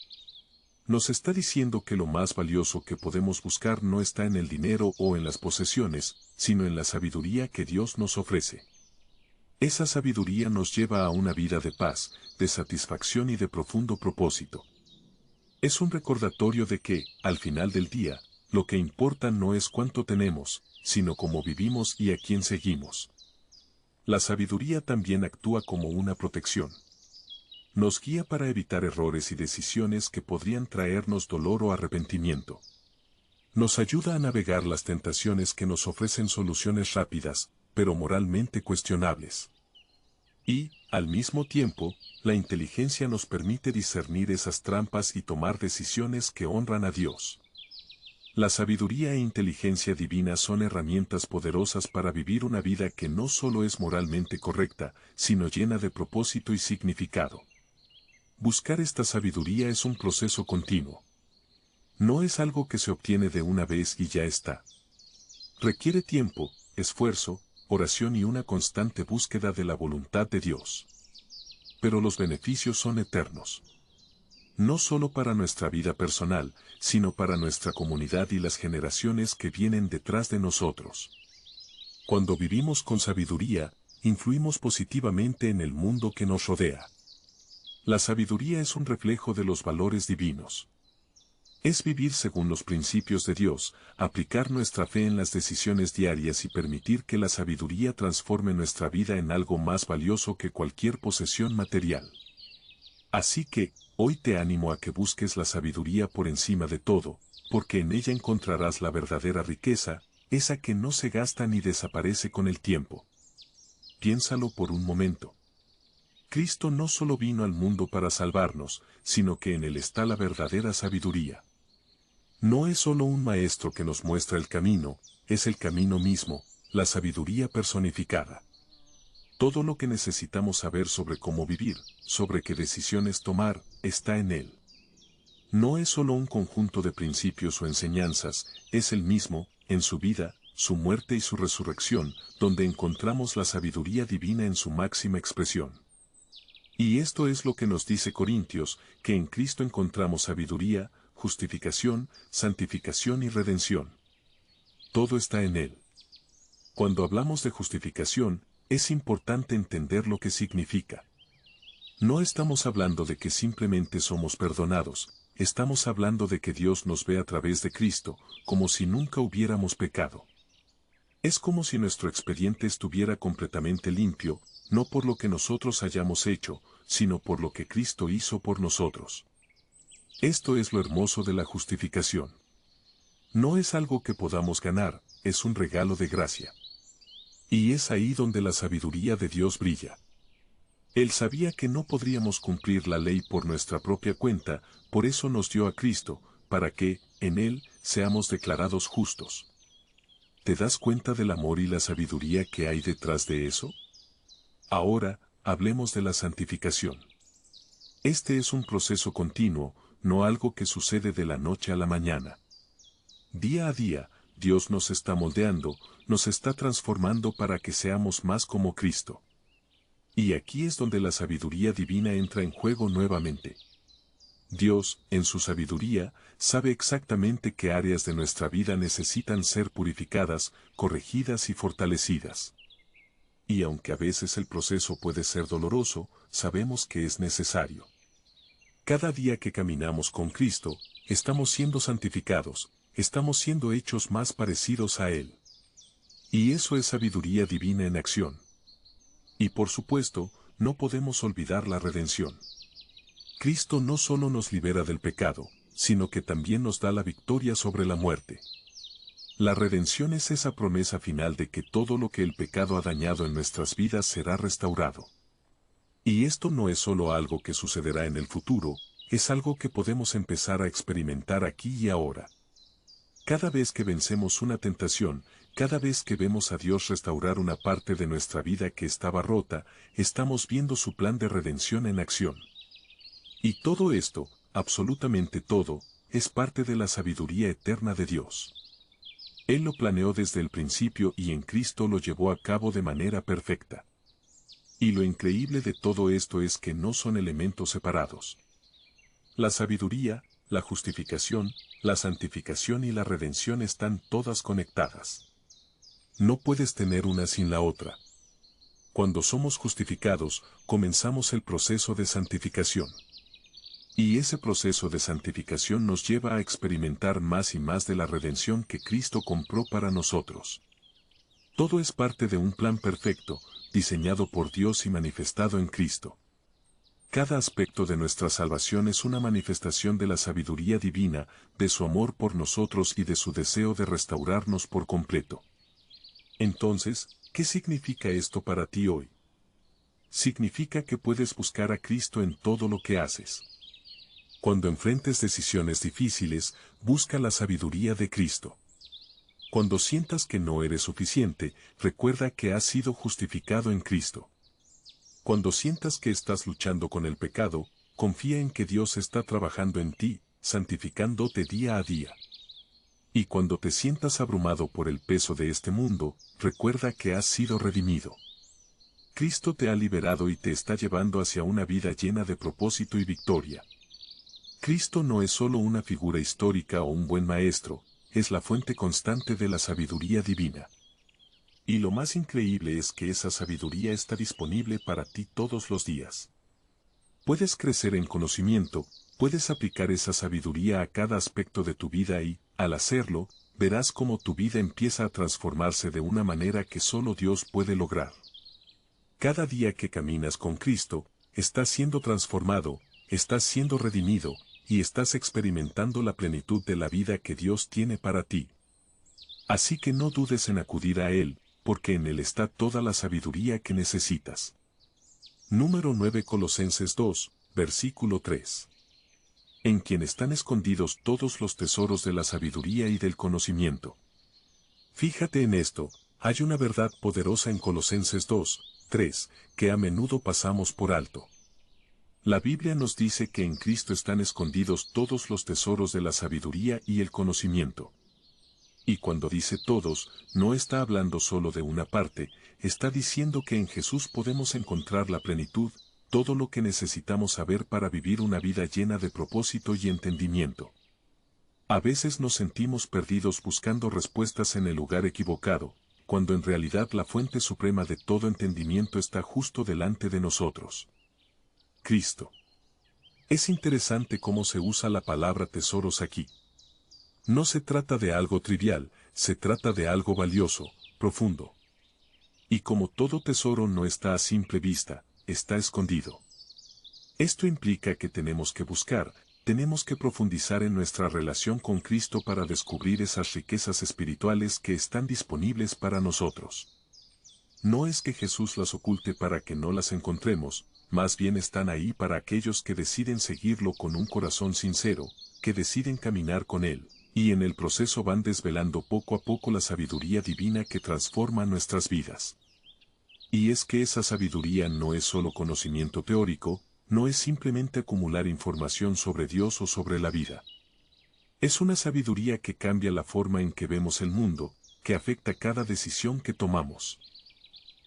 Nos está diciendo que lo más valioso que podemos buscar no está en el dinero o en las posesiones, sino en la sabiduría que Dios nos ofrece. Esa sabiduría nos lleva a una vida de paz, de satisfacción y de profundo propósito. Es un recordatorio de que, al final del día, lo que importa no es cuánto tenemos, sino cómo vivimos y a quién seguimos. La sabiduría también actúa como una protección. Nos guía para evitar errores y decisiones que podrían traernos dolor o arrepentimiento. Nos ayuda a navegar las tentaciones que nos ofrecen soluciones rápidas, pero moralmente cuestionables. Y, al mismo tiempo, la inteligencia nos permite discernir esas trampas y tomar decisiones que honran a Dios. La sabiduría e inteligencia divina son herramientas poderosas para vivir una vida que no solo es moralmente correcta, sino llena de propósito y significado. Buscar esta sabiduría es un proceso continuo. No es algo que se obtiene de una vez y ya está. Requiere tiempo, esfuerzo, oración y una constante búsqueda de la voluntad de Dios. Pero los beneficios son eternos. No solo para nuestra vida personal, sino para nuestra comunidad y las generaciones que vienen detrás de nosotros. Cuando vivimos con sabiduría, influimos positivamente en el mundo que nos rodea. La sabiduría es un reflejo de los valores divinos. Es vivir según los principios de Dios, aplicar nuestra fe en las decisiones diarias y permitir que la sabiduría transforme nuestra vida en algo más valioso que cualquier posesión material. Así que, hoy te animo a que busques la sabiduría por encima de todo, porque en ella encontrarás la verdadera riqueza, esa que no se gasta ni desaparece con el tiempo. Piénsalo por un momento. Cristo no solo vino al mundo para salvarnos, sino que en él está la verdadera sabiduría. No es solo un maestro que nos muestra el camino, es el camino mismo, la sabiduría personificada. Todo lo que necesitamos saber sobre cómo vivir, sobre qué decisiones tomar, está en él. No es solo un conjunto de principios o enseñanzas, es el mismo, en su vida, su muerte y su resurrección, donde encontramos la sabiduría divina en su máxima expresión. Y esto es lo que nos dice Corintios, que en Cristo encontramos sabiduría, justificación, santificación y redención. Todo está en él. Cuando hablamos de justificación, es importante entender lo que significa. No estamos hablando de que simplemente somos perdonados, estamos hablando de que Dios nos ve a través de Cristo, como si nunca hubiéramos pecado. Es como si nuestro expediente estuviera completamente limpio, no por lo que nosotros hayamos hecho, sino por lo que Cristo hizo por nosotros. Esto es lo hermoso de la justificación. No es algo que podamos ganar, es un regalo de gracia. Y es ahí donde la sabiduría de Dios brilla. Él sabía que no podríamos cumplir la ley por nuestra propia cuenta, por eso nos dio a Cristo, para que, en Él, seamos declarados justos. ¿Te das cuenta del amor y la sabiduría que hay detrás de eso? Ahora, hablemos de la santificación. Este es un proceso continuo, no algo que sucede de la noche a la mañana. Día a día, Dios nos está moldeando, nos está transformando para que seamos más como Cristo. Y aquí es donde la sabiduría divina entra en juego nuevamente. Dios, en su sabiduría, sabe exactamente qué áreas de nuestra vida necesitan ser purificadas, corregidas y fortalecidas. Y aunque a veces el proceso puede ser doloroso, sabemos que es necesario. Cada día que caminamos con Cristo, estamos siendo santificados, estamos siendo hechos más parecidos a Él. Y eso es sabiduría divina en acción. Y por supuesto, no podemos olvidar la redención. Cristo no solo nos libera del pecado, sino que también nos da la victoria sobre la muerte. La redención es esa promesa final de que todo lo que el pecado ha dañado en nuestras vidas será restaurado. Y esto no es solo algo que sucederá en el futuro, es algo que podemos empezar a experimentar aquí y ahora. Cada vez que vencemos una tentación, cada vez que vemos a Dios restaurar una parte de nuestra vida que estaba rota, estamos viendo su plan de redención en acción. Y todo esto, absolutamente todo, es parte de la sabiduría eterna de Dios. Él lo planeó desde el principio y en Cristo lo llevó a cabo de manera perfecta. Y lo increíble de todo esto es que no son elementos separados. La sabiduría, la justificación, la santificación y la redención están todas conectadas. No puedes tener una sin la otra. Cuando somos justificados, comenzamos el proceso de santificación. Y ese proceso de santificación nos lleva a experimentar más y más de la redención que Cristo compró para nosotros. Todo es parte de un plan perfecto, diseñado por Dios y manifestado en Cristo. Cada aspecto de nuestra salvación es una manifestación de la sabiduría divina, de su amor por nosotros y de su deseo de restaurarnos por completo. Entonces, ¿qué significa esto para ti hoy? Significa que puedes buscar a Cristo en todo lo que haces. Cuando enfrentes decisiones difíciles, busca la sabiduría de Cristo. Cuando sientas que no eres suficiente, recuerda que has sido justificado en Cristo. Cuando sientas que estás luchando con el pecado, confía en que Dios está trabajando en ti, santificándote día a día. Y cuando te sientas abrumado por el peso de este mundo, recuerda que has sido redimido. Cristo te ha liberado y te está llevando hacia una vida llena de propósito y victoria. Cristo no es solo una figura histórica o un buen maestro, es la fuente constante de la sabiduría divina. Y lo más increíble es que esa sabiduría está disponible para ti todos los días. Puedes crecer en conocimiento, puedes aplicar esa sabiduría a cada aspecto de tu vida y, al hacerlo, verás cómo tu vida empieza a transformarse de una manera que solo Dios puede lograr. Cada día que caminas con Cristo, estás siendo transformado, estás siendo redimido, y estás experimentando la plenitud de la vida que Dios tiene para ti. Así que no dudes en acudir a Él, porque en Él está toda la sabiduría que necesitas. Número 9 Colosenses 2, versículo 3. En quien están escondidos todos los tesoros de la sabiduría y del conocimiento. Fíjate en esto, hay una verdad poderosa en Colosenses 2, 3, que a menudo pasamos por alto. La Biblia nos dice que en Cristo están escondidos todos los tesoros de la sabiduría y el conocimiento. Y cuando dice todos, no está hablando solo de una parte, está diciendo que en Jesús podemos encontrar la plenitud, todo lo que necesitamos saber para vivir una vida llena de propósito y entendimiento. A veces nos sentimos perdidos buscando respuestas en el lugar equivocado, cuando en realidad la fuente suprema de todo entendimiento está justo delante de nosotros. Cristo. Es interesante cómo se usa la palabra tesoros aquí. No se trata de algo trivial, se trata de algo valioso, profundo. Y como todo tesoro no está a simple vista, está escondido. Esto implica que tenemos que buscar, tenemos que profundizar en nuestra relación con Cristo para descubrir esas riquezas espirituales que están disponibles para nosotros. No es que Jesús las oculte para que no las encontremos, más bien están ahí para aquellos que deciden seguirlo con un corazón sincero, que deciden caminar con Él. Y en el proceso van desvelando poco a poco la sabiduría divina que transforma nuestras vidas. Y es que esa sabiduría no es solo conocimiento teórico, no es simplemente acumular información sobre Dios o sobre la vida. Es una sabiduría que cambia la forma en que vemos el mundo, que afecta cada decisión que tomamos.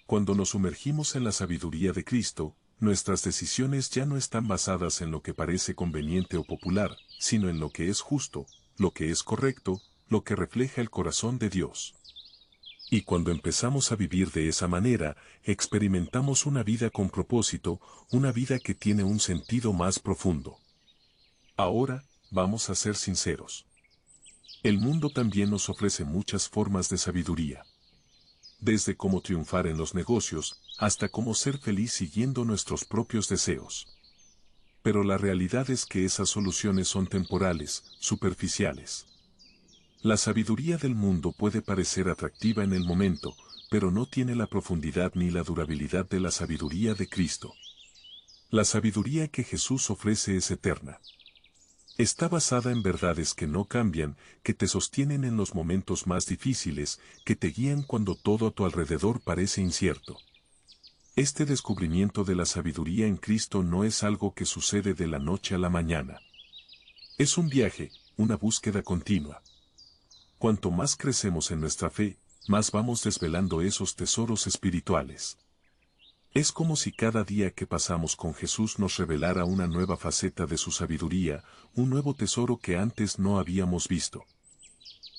Cuando nos sumergimos en la sabiduría de Cristo, nuestras decisiones ya no están basadas en lo que parece conveniente o popular, sino en lo que es justo, lo que es correcto, lo que refleja el corazón de Dios. Y cuando empezamos a vivir de esa manera, experimentamos una vida con propósito, una vida que tiene un sentido más profundo. Ahora, vamos a ser sinceros. El mundo también nos ofrece muchas formas de sabiduría. Desde cómo triunfar en los negocios, hasta cómo ser feliz siguiendo nuestros propios deseos. Pero la realidad es que esas soluciones son temporales, superficiales. La sabiduría del mundo puede parecer atractiva en el momento, pero no tiene la profundidad ni la durabilidad de la sabiduría de Cristo. La sabiduría que Jesús ofrece es eterna. Está basada en verdades que no cambian, que te sostienen en los momentos más difíciles, que te guían cuando todo a tu alrededor parece incierto. Este descubrimiento de la sabiduría en Cristo no es algo que sucede de la noche a la mañana. Es un viaje, una búsqueda continua. Cuanto más crecemos en nuestra fe, más vamos desvelando esos tesoros espirituales. Es como si cada día que pasamos con Jesús nos revelara una nueva faceta de su sabiduría, un nuevo tesoro que antes no habíamos visto.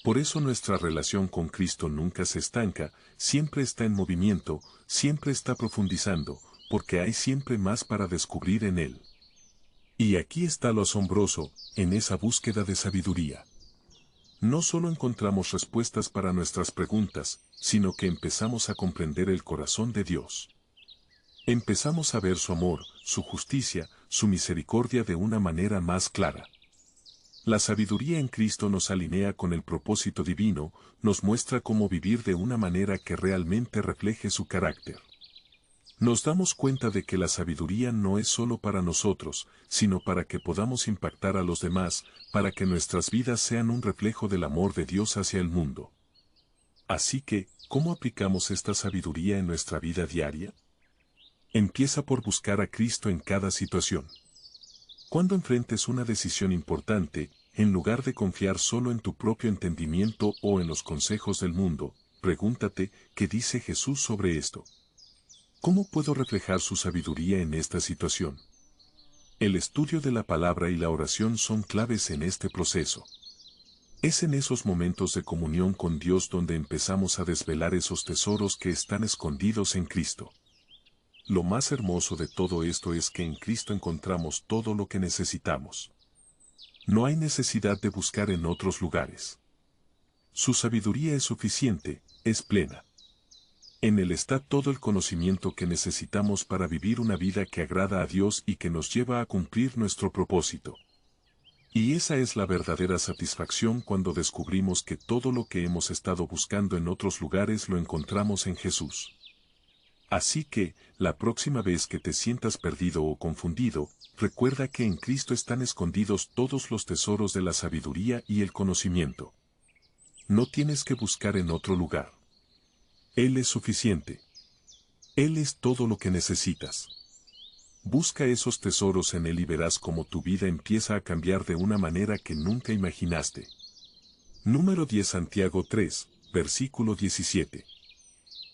Por eso nuestra relación con Cristo nunca se estanca, siempre está en movimiento, siempre está profundizando, porque hay siempre más para descubrir en Él. Y aquí está lo asombroso, en esa búsqueda de sabiduría. No solo encontramos respuestas para nuestras preguntas, sino que empezamos a comprender el corazón de Dios. Empezamos a ver su amor, su justicia, su misericordia de una manera más clara. La sabiduría en Cristo nos alinea con el propósito divino, nos muestra cómo vivir de una manera que realmente refleje su carácter. Nos damos cuenta de que la sabiduría no es solo para nosotros, sino para que podamos impactar a los demás, para que nuestras vidas sean un reflejo del amor de Dios hacia el mundo. Así que, ¿cómo aplicamos esta sabiduría en nuestra vida diaria? Empieza por buscar a Cristo en cada situación. Cuando enfrentes una decisión importante, en lugar de confiar solo en tu propio entendimiento o en los consejos del mundo, pregúntate, ¿qué dice Jesús sobre esto? ¿Cómo puedo reflejar su sabiduría en esta situación? El estudio de la palabra y la oración son claves en este proceso. Es en esos momentos de comunión con Dios donde empezamos a desvelar esos tesoros que están escondidos en Cristo. Lo más hermoso de todo esto es que en Cristo encontramos todo lo que necesitamos. No hay necesidad de buscar en otros lugares. Su sabiduría es suficiente, es plena. En Él está todo el conocimiento que necesitamos para vivir una vida que agrada a Dios y que nos lleva a cumplir nuestro propósito. Y esa es la verdadera satisfacción cuando descubrimos que todo lo que hemos estado buscando en otros lugares lo encontramos en Jesús. Así que, la próxima vez que te sientas perdido o confundido, recuerda que en Cristo están escondidos todos los tesoros de la sabiduría y el conocimiento. No tienes que buscar en otro lugar. Él es suficiente. Él es todo lo que necesitas. Busca esos tesoros en Él y verás cómo tu vida empieza a cambiar de una manera que nunca imaginaste. Número 10 Santiago 3, versículo 17.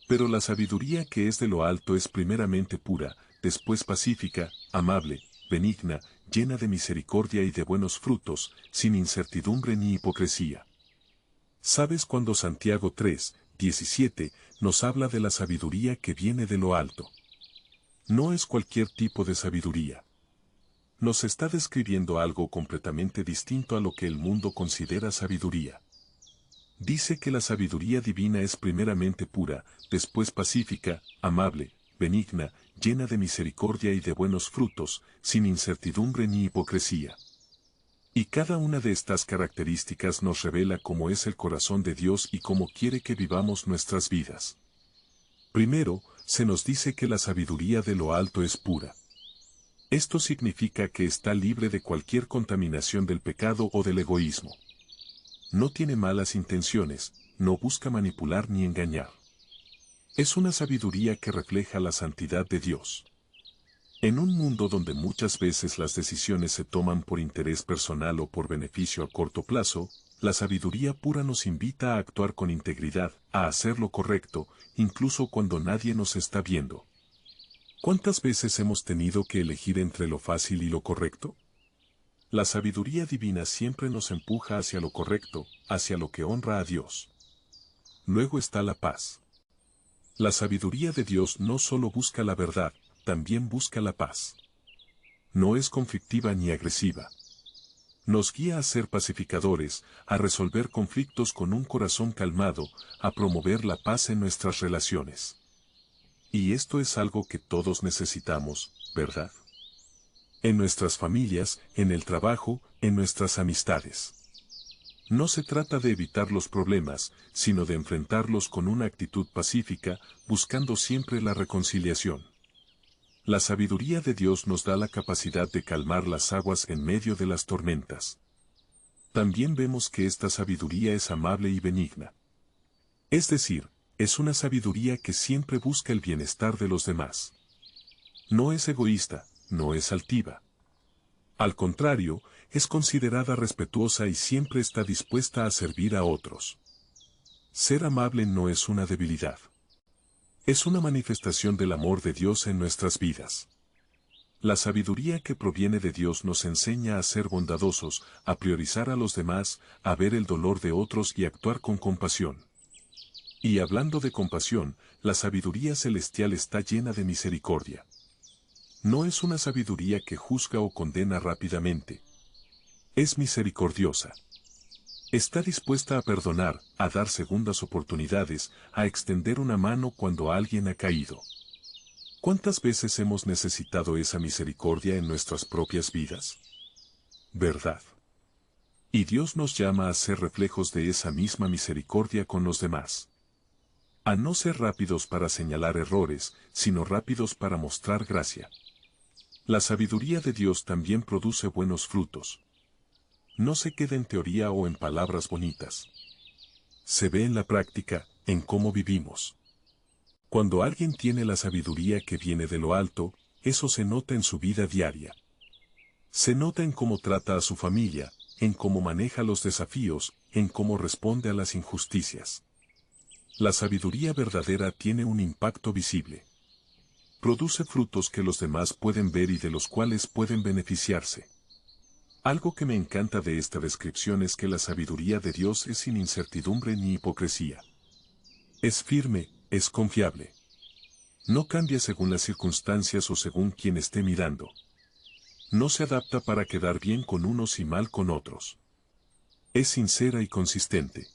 Pero la sabiduría que es de lo alto es primeramente pura, después pacífica, amable, benigna, llena de misericordia y de buenos frutos, sin incertidumbre ni hipocresía. ¿Sabes cuando Santiago 3, 17, nos habla de la sabiduría que viene de lo alto? No es cualquier tipo de sabiduría. Nos está describiendo algo completamente distinto a lo que el mundo considera sabiduría. Dice que la sabiduría divina es primeramente pura, después pacífica, amable, benigna, llena de misericordia y de buenos frutos, sin incertidumbre ni hipocresía. Y cada una de estas características nos revela cómo es el corazón de Dios y cómo quiere que vivamos nuestras vidas. Primero, se nos dice que la sabiduría de lo alto es pura. Esto significa que está libre de cualquier contaminación del pecado o del egoísmo. No tiene malas intenciones, no busca manipular ni engañar. Es una sabiduría que refleja la santidad de Dios. En un mundo donde muchas veces las decisiones se toman por interés personal o por beneficio a corto plazo, la sabiduría pura nos invita a actuar con integridad, a hacer lo correcto, incluso cuando nadie nos está viendo. ¿Cuántas veces hemos tenido que elegir entre lo fácil y lo correcto? La sabiduría divina siempre nos empuja hacia lo correcto, hacia lo que honra a Dios. Luego está la paz. La sabiduría de Dios no solo busca la verdad, también busca la paz. No es conflictiva ni agresiva. Nos guía a ser pacificadores, a resolver conflictos con un corazón calmado, a promover la paz en nuestras relaciones. Y esto es algo que todos necesitamos, ¿verdad? En nuestras familias, en el trabajo, en nuestras amistades. No se trata de evitar los problemas, sino de enfrentarlos con una actitud pacífica, buscando siempre la reconciliación. La sabiduría de Dios nos da la capacidad de calmar las aguas en medio de las tormentas. También vemos que esta sabiduría es amable y benigna. Es decir, es una sabiduría que siempre busca el bienestar de los demás. No es egoísta, no es altiva. Al contrario, es considerada respetuosa y siempre está dispuesta a servir a otros. Ser amable no es una debilidad. Es una manifestación del amor de Dios en nuestras vidas. La sabiduría que proviene de Dios nos enseña a ser bondadosos, a priorizar a los demás, a ver el dolor de otros y actuar con compasión. Y hablando de compasión, la sabiduría celestial está llena de misericordia. No es una sabiduría que juzga o condena rápidamente. Es misericordiosa. Está dispuesta a perdonar, a dar segundas oportunidades, a extender una mano cuando alguien ha caído. ¿Cuántas veces hemos necesitado esa misericordia en nuestras propias vidas? ¿Verdad? Y Dios nos llama a ser reflejos de esa misma misericordia con los demás. A no ser rápidos para señalar errores, sino rápidos para mostrar gracia. La sabiduría de Dios también produce buenos frutos. No se queda en teoría o en palabras bonitas. Se ve en la práctica, en cómo vivimos. Cuando alguien tiene la sabiduría que viene de lo alto, eso se nota en su vida diaria. Se nota en cómo trata a su familia, en cómo maneja los desafíos, en cómo responde a las injusticias. La sabiduría verdadera tiene un impacto visible. Produce frutos que los demás pueden ver y de los cuales pueden beneficiarse. Algo que me encanta de esta descripción es que la sabiduría de Dios es sin incertidumbre ni hipocresía. Es firme, es confiable. No cambia según las circunstancias o según quien esté mirando. No se adapta para quedar bien con unos y mal con otros. Es sincera y consistente.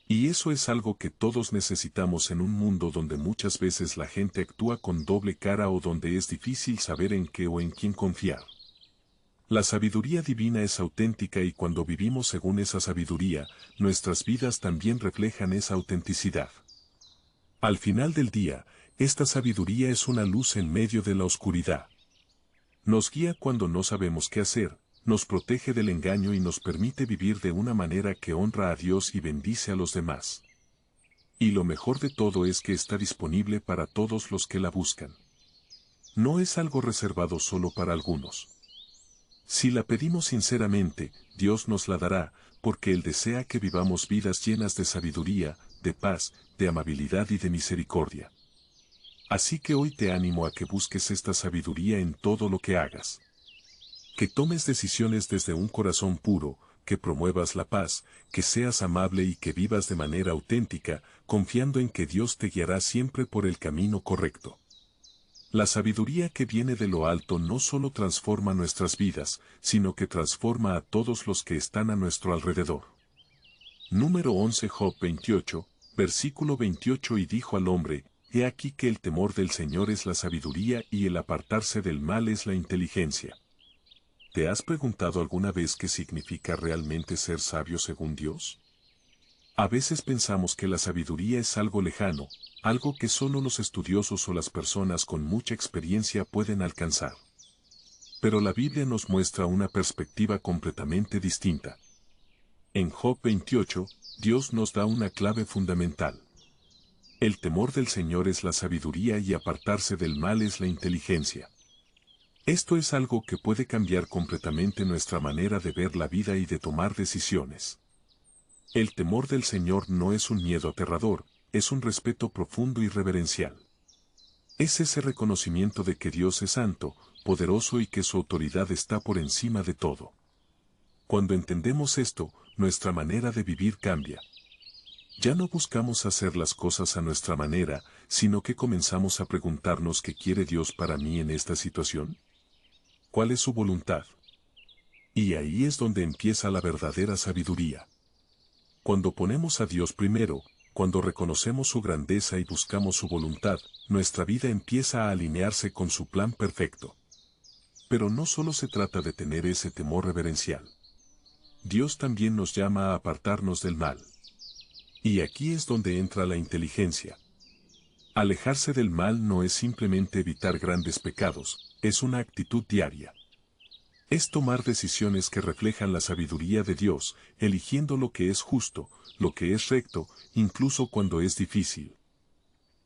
Y eso es algo que todos necesitamos en un mundo donde muchas veces la gente actúa con doble cara o donde es difícil saber en qué o en quién confiar. La sabiduría divina es auténtica y cuando vivimos según esa sabiduría, nuestras vidas también reflejan esa autenticidad. Al final del día, esta sabiduría es una luz en medio de la oscuridad. Nos guía cuando no sabemos qué hacer, nos protege del engaño y nos permite vivir de una manera que honra a Dios y bendice a los demás. Y lo mejor de todo es que está disponible para todos los que la buscan. No es algo reservado solo para algunos. Si la pedimos sinceramente, Dios nos la dará, porque Él desea que vivamos vidas llenas de sabiduría, de paz, de amabilidad y de misericordia. Así que hoy te animo a que busques esta sabiduría en todo lo que hagas. Que tomes decisiones desde un corazón puro, que promuevas la paz, que seas amable y que vivas de manera auténtica, confiando en que Dios te guiará siempre por el camino correcto. La sabiduría que viene de lo alto no solo transforma nuestras vidas, sino que transforma a todos los que están a nuestro alrededor. Número 11 Job 28, versículo 28 Y dijo al hombre, he aquí que el temor del Señor es la sabiduría y el apartarse del mal es la inteligencia. ¿Te has preguntado alguna vez qué significa realmente ser sabio según Dios? A veces pensamos que la sabiduría es algo lejano, algo que solo los estudiosos o las personas con mucha experiencia pueden alcanzar. Pero la Biblia nos muestra una perspectiva completamente distinta. En Job 28, Dios nos da una clave fundamental. El temor del Señor es la sabiduría y apartarse del mal es la inteligencia. Esto es algo que puede cambiar completamente nuestra manera de ver la vida y de tomar decisiones. El temor del Señor no es un miedo aterrador, es un respeto profundo y reverencial. Es ese reconocimiento de que Dios es santo, poderoso y que su autoridad está por encima de todo. Cuando entendemos esto, nuestra manera de vivir cambia. Ya no buscamos hacer las cosas a nuestra manera, sino que comenzamos a preguntarnos qué quiere Dios para mí en esta situación. ¿Cuál es su voluntad? Y ahí es donde empieza la verdadera sabiduría. Cuando ponemos a Dios primero, cuando reconocemos su grandeza y buscamos su voluntad, nuestra vida empieza a alinearse con su plan perfecto. Pero no solo se trata de tener ese temor reverencial. Dios también nos llama a apartarnos del mal. Y aquí es donde entra la inteligencia. Alejarse del mal no es simplemente evitar grandes pecados, es una actitud diaria. Es tomar decisiones que reflejan la sabiduría de Dios, eligiendo lo que es justo, lo que es recto, incluso cuando es difícil.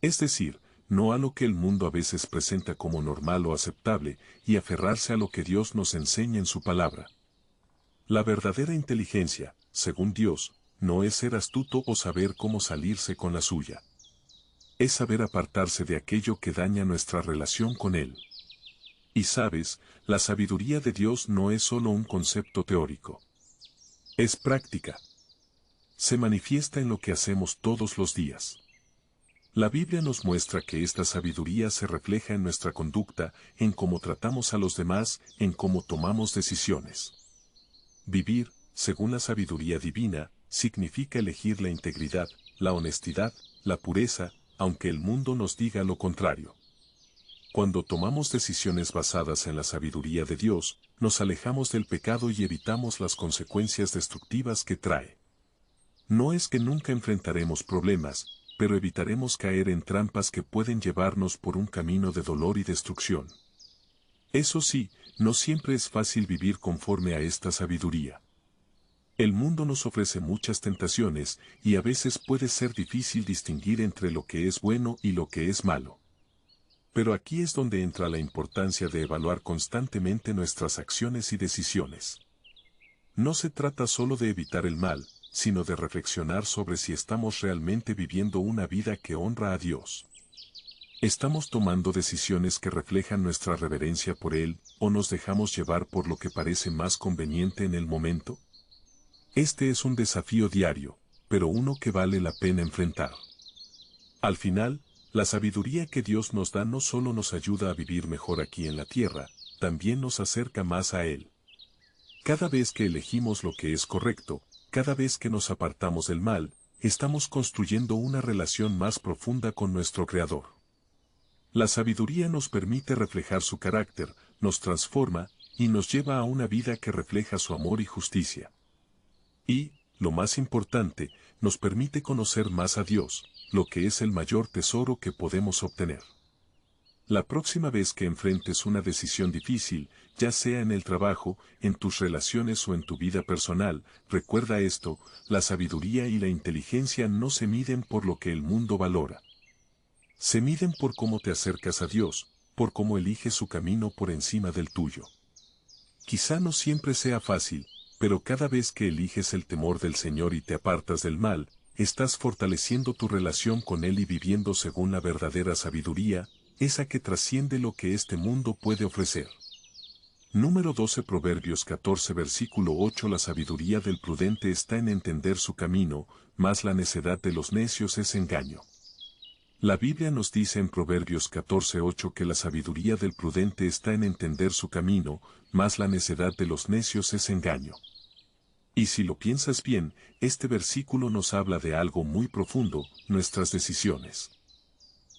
Es decir, no a lo que el mundo a veces presenta como normal o aceptable, y aferrarse a lo que Dios nos enseña en su palabra. La verdadera inteligencia, según Dios, no es ser astuto o saber cómo salirse con la suya. Es saber apartarse de aquello que daña nuestra relación con Él. Y sabes, la sabiduría de Dios no es solo un concepto teórico. Es práctica. Se manifiesta en lo que hacemos todos los días. La Biblia nos muestra que esta sabiduría se refleja en nuestra conducta, en cómo tratamos a los demás, en cómo tomamos decisiones. Vivir, según la sabiduría divina, significa elegir la integridad, la honestidad, la pureza, aunque el mundo nos diga lo contrario. Cuando tomamos decisiones basadas en la sabiduría de Dios, nos alejamos del pecado y evitamos las consecuencias destructivas que trae. No es que nunca enfrentaremos problemas, pero evitaremos caer en trampas que pueden llevarnos por un camino de dolor y destrucción. Eso sí, no siempre es fácil vivir conforme a esta sabiduría. El mundo nos ofrece muchas tentaciones, y a veces puede ser difícil distinguir entre lo que es bueno y lo que es malo. Pero aquí es donde entra la importancia de evaluar constantemente nuestras acciones y decisiones. No se trata solo de evitar el mal, sino de reflexionar sobre si estamos realmente viviendo una vida que honra a Dios. ¿Estamos tomando decisiones que reflejan nuestra reverencia por Él, o nos dejamos llevar por lo que parece más conveniente en el momento? Este es un desafío diario, pero uno que vale la pena enfrentar. Al final, la sabiduría que Dios nos da no solo nos ayuda a vivir mejor aquí en la tierra, también nos acerca más a Él. Cada vez que elegimos lo que es correcto, cada vez que nos apartamos del mal, estamos construyendo una relación más profunda con nuestro Creador. La sabiduría nos permite reflejar su carácter, nos transforma, y nos lleva a una vida que refleja su amor y justicia. Y, lo más importante, nos permite conocer más a Dios, lo que es el mayor tesoro que podemos obtener. La próxima vez que enfrentes una decisión difícil, ya sea en el trabajo, en tus relaciones o en tu vida personal, recuerda esto: la sabiduría y la inteligencia no se miden por lo que el mundo valora. Se miden por cómo te acercas a Dios, por cómo eliges su camino por encima del tuyo. Quizá no siempre sea fácil, pero cada vez que eliges el temor del Señor y te apartas del mal, estás fortaleciendo tu relación con Él y viviendo según la verdadera sabiduría, esa que trasciende lo que este mundo puede ofrecer. Número 12 Proverbios 14 versículo 8 La sabiduría del prudente está en entender su camino, mas la necedad de los necios es engaño. La Biblia nos dice en Proverbios 14:8 que la sabiduría del prudente está en entender su camino, mas la necedad de los necios es engaño. Y si lo piensas bien, este versículo nos habla de algo muy profundo: nuestras decisiones.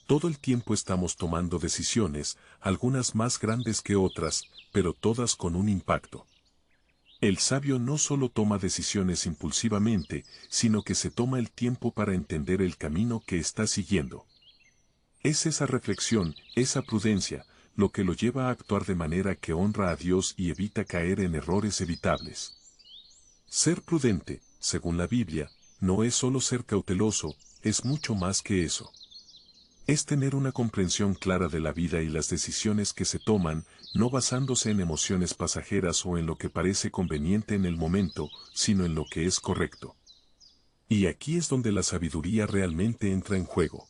Todo el tiempo estamos tomando decisiones, algunas más grandes que otras, pero todas con un impacto. El sabio no solo toma decisiones impulsivamente, sino que se toma el tiempo para entender el camino que está siguiendo. Es esa reflexión, esa prudencia, lo que lo lleva a actuar de manera que honra a Dios y evita caer en errores evitables. Ser prudente, según la Biblia, no es solo ser cauteloso, es mucho más que eso. Es tener una comprensión clara de la vida y las decisiones que se toman, no basándose en emociones pasajeras o en lo que parece conveniente en el momento, sino en lo que es correcto. Y aquí es donde la sabiduría realmente entra en juego.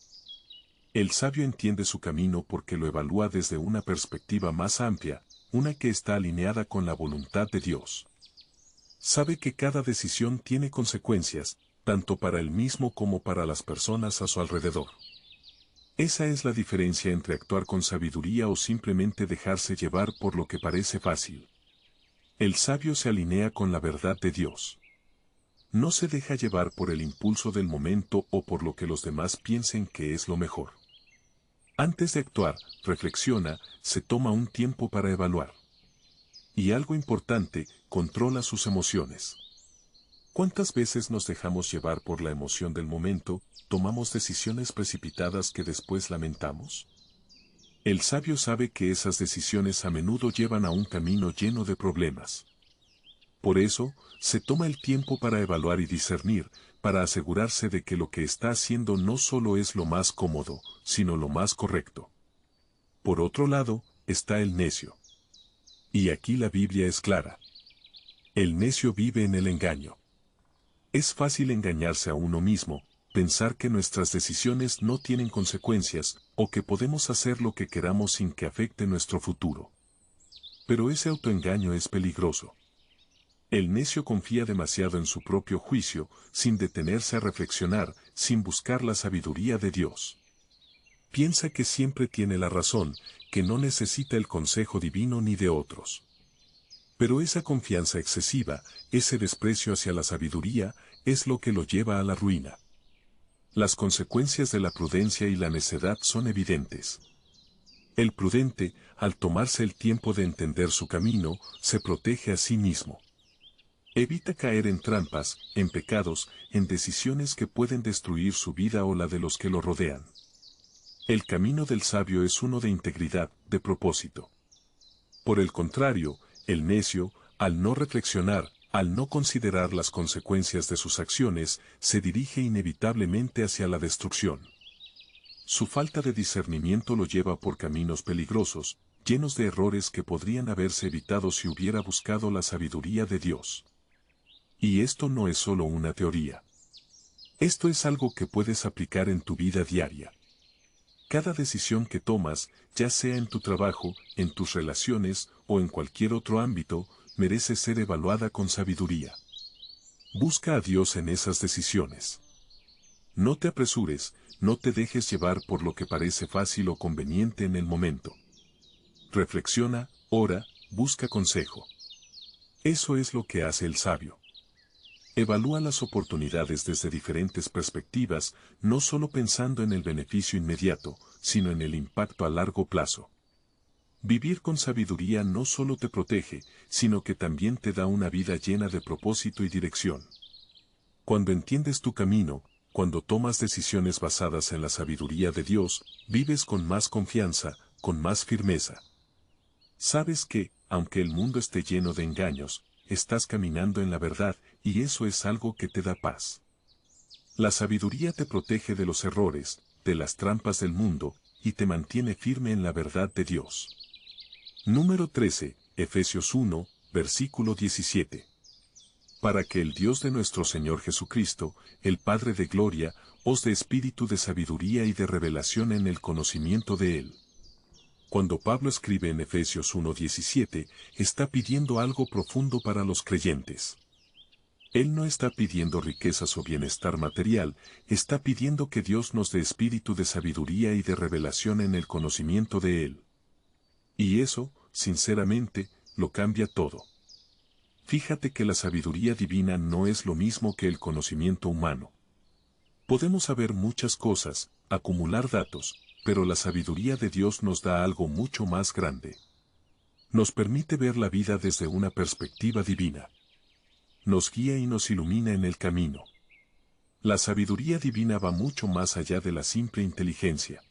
El sabio entiende su camino porque lo evalúa desde una perspectiva más amplia, una que está alineada con la voluntad de Dios. Sabe que cada decisión tiene consecuencias, tanto para él mismo como para las personas a su alrededor. Esa es la diferencia entre actuar con sabiduría o simplemente dejarse llevar por lo que parece fácil. El sabio se alinea con la verdad de Dios. No se deja llevar por el impulso del momento o por lo que los demás piensen que es lo mejor. Antes de actuar, reflexiona, se toma un tiempo para evaluar. Y algo importante, controla sus emociones. ¿Cuántas veces nos dejamos llevar por la emoción del momento, tomamos decisiones precipitadas que después lamentamos? El sabio sabe que esas decisiones a menudo llevan a un camino lleno de problemas. Por eso, se toma el tiempo para evaluar y discernir, para asegurarse de que lo que está haciendo no solo es lo más cómodo, sino lo más correcto. Por otro lado, está el necio. Y aquí la Biblia es clara. El necio vive en el engaño. Es fácil engañarse a uno mismo, pensar que nuestras decisiones no tienen consecuencias, o que podemos hacer lo que queramos sin que afecte nuestro futuro. Pero ese autoengaño es peligroso. El necio confía demasiado en su propio juicio, sin detenerse a reflexionar, sin buscar la sabiduría de Dios. Piensa que siempre tiene la razón, que no necesita el consejo divino ni de otros. Pero esa confianza excesiva, ese desprecio hacia la sabiduría, es lo que lo lleva a la ruina. Las consecuencias de la prudencia y la necedad son evidentes. El prudente, al tomarse el tiempo de entender su camino, se protege a sí mismo. Evita caer en trampas, en pecados, en decisiones que pueden destruir su vida o la de los que lo rodean. El camino del sabio es uno de integridad, de propósito. Por el contrario, el necio, al no reflexionar, al no considerar las consecuencias de sus acciones, se dirige inevitablemente hacia la destrucción. Su falta de discernimiento lo lleva por caminos peligrosos, llenos de errores que podrían haberse evitado si hubiera buscado la sabiduría de Dios. Y esto no es solo una teoría. Esto es algo que puedes aplicar en tu vida diaria. Cada decisión que tomas, ya sea en tu trabajo, en tus relaciones o en cualquier otro ámbito, merece ser evaluada con sabiduría. Busca a Dios en esas decisiones. No te apresures, no te dejes llevar por lo que parece fácil o conveniente en el momento. Reflexiona, ora, busca consejo. Eso es lo que hace el sabio. Evalúa las oportunidades desde diferentes perspectivas, no solo pensando en el beneficio inmediato, sino en el impacto a largo plazo. Vivir con sabiduría no solo te protege, sino que también te da una vida llena de propósito y dirección. Cuando entiendes tu camino, cuando tomas decisiones basadas en la sabiduría de Dios, vives con más confianza, con más firmeza. Sabes que, aunque el mundo esté lleno de engaños, estás caminando en la verdad, y eso es algo que te da paz. La sabiduría te protege de los errores, de las trampas del mundo, y te mantiene firme en la verdad de Dios. Número 13, Efesios 1, versículo 17. Para que el Dios de nuestro Señor Jesucristo, el Padre de gloria, os dé espíritu de sabiduría y de revelación en el conocimiento de Él. Cuando Pablo escribe en Efesios 1:17, está pidiendo algo profundo para los creyentes. Él no está pidiendo riquezas o bienestar material, está pidiendo que Dios nos dé espíritu de sabiduría y de revelación en el conocimiento de Él. Y eso, sinceramente, lo cambia todo. Fíjate que la sabiduría divina no es lo mismo que el conocimiento humano. Podemos saber muchas cosas, acumular datos, pero la sabiduría de Dios nos da algo mucho más grande. Nos permite ver la vida desde una perspectiva divina. Nos guía y nos ilumina en el camino. La sabiduría divina va mucho más allá de la simple inteligencia.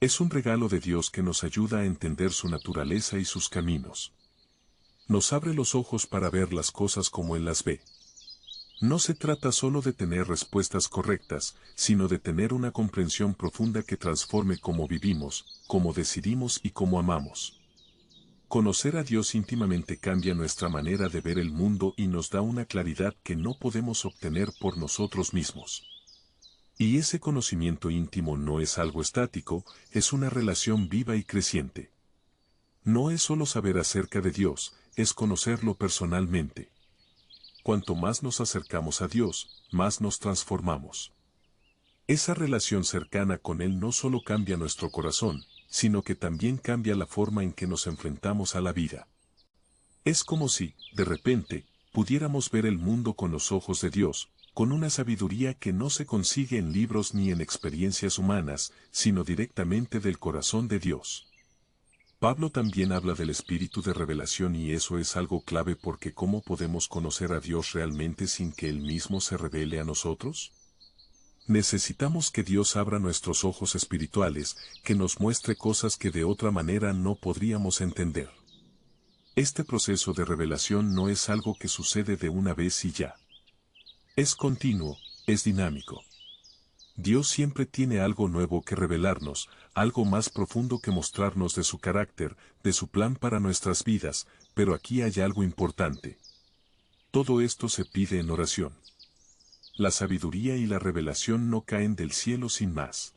Es un regalo de Dios que nos ayuda a entender su naturaleza y sus caminos. Nos abre los ojos para ver las cosas como Él las ve. No se trata solo de tener respuestas correctas, sino de tener una comprensión profunda que transforme cómo vivimos, cómo decidimos y cómo amamos. Conocer a Dios íntimamente cambia nuestra manera de ver el mundo y nos da una claridad que no podemos obtener por nosotros mismos. Y ese conocimiento íntimo no es algo estático, es una relación viva y creciente. No es solo saber acerca de Dios, es conocerlo personalmente. Cuanto más nos acercamos a Dios, más nos transformamos. Esa relación cercana con Él no solo cambia nuestro corazón, sino que también cambia la forma en que nos enfrentamos a la vida. Es como si, de repente, pudiéramos ver el mundo con los ojos de Dios, con una sabiduría que no se consigue en libros ni en experiencias humanas, sino directamente del corazón de Dios. Pablo también habla del espíritu de revelación y eso es algo clave porque ¿cómo podemos conocer a Dios realmente sin que Él mismo se revele a nosotros? Necesitamos que Dios abra nuestros ojos espirituales, que nos muestre cosas que de otra manera no podríamos entender. Este proceso de revelación no es algo que sucede de una vez y ya. Es continuo, es dinámico. Dios siempre tiene algo nuevo que revelarnos, algo más profundo que mostrarnos de su carácter, de su plan para nuestras vidas, pero aquí hay algo importante. Todo esto se pide en oración. La sabiduría y la revelación no caen del cielo sin más.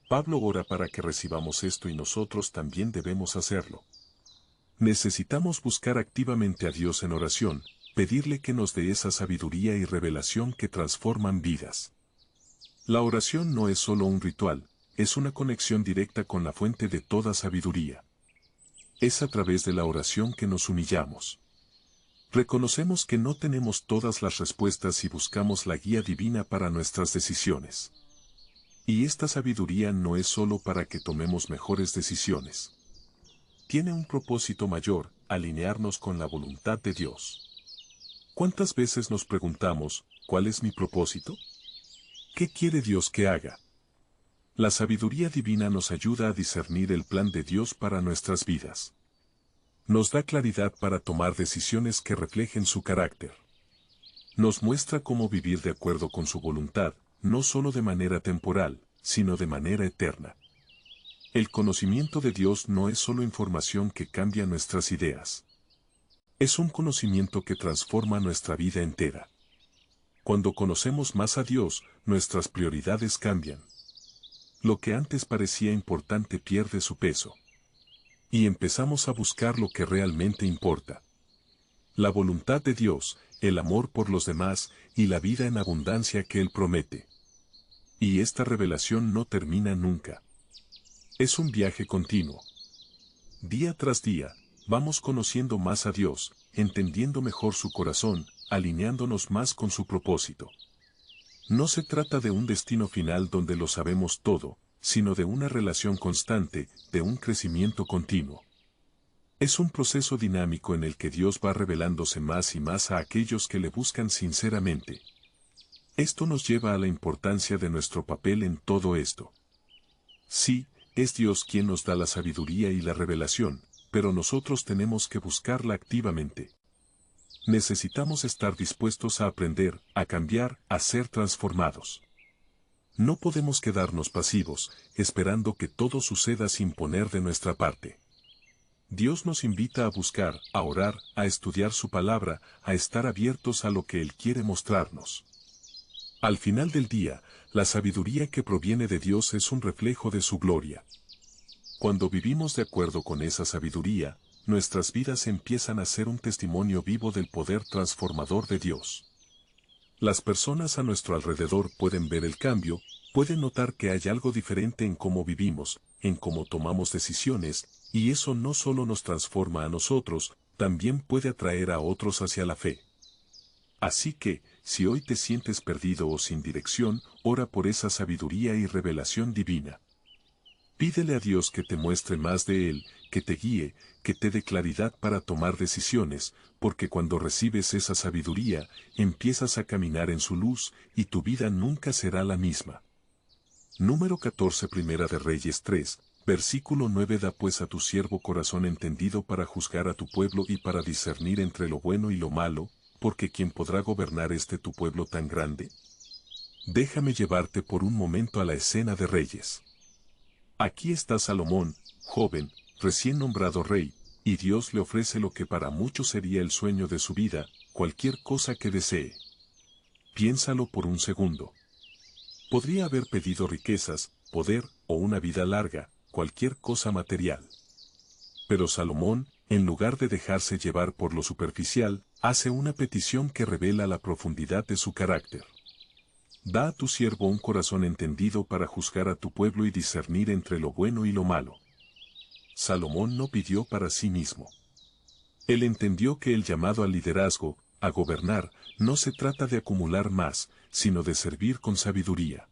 Pablo ora para que recibamos esto y nosotros también debemos hacerlo. Necesitamos buscar activamente a Dios en oración, pedirle que nos dé esa sabiduría y revelación que transforman vidas. La oración no es solo un ritual, es una conexión directa con la fuente de toda sabiduría. Es a través de la oración que nos humillamos. Reconocemos que no tenemos todas las respuestas y buscamos la guía divina para nuestras decisiones. Y esta sabiduría no es solo para que tomemos mejores decisiones. Tiene un propósito mayor, alinearnos con la voluntad de Dios. ¿Cuántas veces nos preguntamos, ¿cuál es mi propósito? ¿Qué quiere Dios que haga? La sabiduría divina nos ayuda a discernir el plan de Dios para nuestras vidas. Nos da claridad para tomar decisiones que reflejen su carácter. Nos muestra cómo vivir de acuerdo con su voluntad, no solo de manera temporal, sino de manera eterna. El conocimiento de Dios no es solo información que cambia nuestras ideas. Es un conocimiento que transforma nuestra vida entera. Cuando conocemos más a Dios, nuestras prioridades cambian. Lo que antes parecía importante pierde su peso. Y empezamos a buscar lo que realmente importa. La voluntad de Dios, el amor por los demás y la vida en abundancia que Él promete. Y esta revelación no termina nunca. Es un viaje continuo. Día tras día, vamos conociendo más a Dios, entendiendo mejor su corazón, alineándonos más con su propósito. No se trata de un destino final donde lo sabemos todo, sino de una relación constante, de un crecimiento continuo. Es un proceso dinámico en el que Dios va revelándose más y más a aquellos que le buscan sinceramente. Esto nos lleva a la importancia de nuestro papel en todo esto. Sí, es Dios quien nos da la sabiduría y la revelación, pero nosotros tenemos que buscarla activamente. Necesitamos estar dispuestos a aprender, a cambiar, a ser transformados. No podemos quedarnos pasivos, esperando que todo suceda sin poner de nuestra parte. Dios nos invita a buscar, a orar, a estudiar su palabra, a estar abiertos a lo que Él quiere mostrarnos. Al final del día, la sabiduría que proviene de Dios es un reflejo de su gloria. Cuando vivimos de acuerdo con esa sabiduría, nuestras vidas empiezan a ser un testimonio vivo del poder transformador de Dios. Las personas a nuestro alrededor pueden ver el cambio, pueden notar que hay algo diferente en cómo vivimos, en cómo tomamos decisiones, y eso no solo nos transforma a nosotros, también puede atraer a otros hacia la fe. Así que, si hoy te sientes perdido o sin dirección, ora por esa sabiduría y revelación divina. Pídele a Dios que te muestre más de Él, que te guíe, que te dé claridad para tomar decisiones, porque cuando recibes esa sabiduría, empiezas a caminar en su luz, y tu vida nunca será la misma. Número 14 Primera de Reyes 3, versículo 9 Da pues a tu siervo corazón entendido para juzgar a tu pueblo y para discernir entre lo bueno y lo malo, porque ¿quién podrá gobernar tu pueblo tan grande? Déjame llevarte por un momento a la escena de reyes. Aquí está Salomón, joven, recién nombrado rey, y Dios le ofrece lo que para muchos sería el sueño de su vida, cualquier cosa que desee. Piénsalo por un segundo. Podría haber pedido riquezas, poder o una vida larga, cualquier cosa material. Pero Salomón, en lugar de dejarse llevar por lo superficial, hace una petición que revela la profundidad de su carácter. Da a tu siervo un corazón entendido para juzgar a tu pueblo y discernir entre lo bueno y lo malo. Salomón no pidió para sí mismo. Él entendió que el llamado al liderazgo, a gobernar, no se trata de acumular más, sino de servir con sabiduría.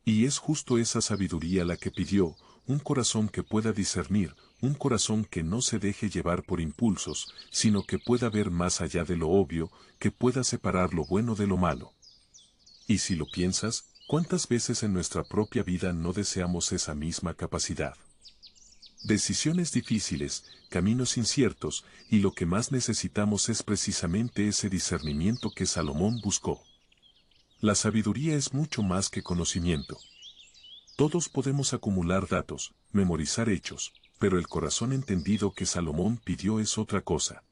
Y es justo esa sabiduría la que pidió, un corazón que pueda discernir, un corazón que no se deje llevar por impulsos, sino que pueda ver más allá de lo obvio, que pueda separar lo bueno de lo malo. Y si lo piensas, ¿cuántas veces en nuestra propia vida no deseamos esa misma capacidad? Decisiones difíciles, caminos inciertos, y lo que más necesitamos es precisamente ese discernimiento que Salomón buscó. La sabiduría es mucho más que conocimiento. Todos podemos acumular datos, memorizar hechos, pero el corazón entendido que Salomón pidió es otra cosa.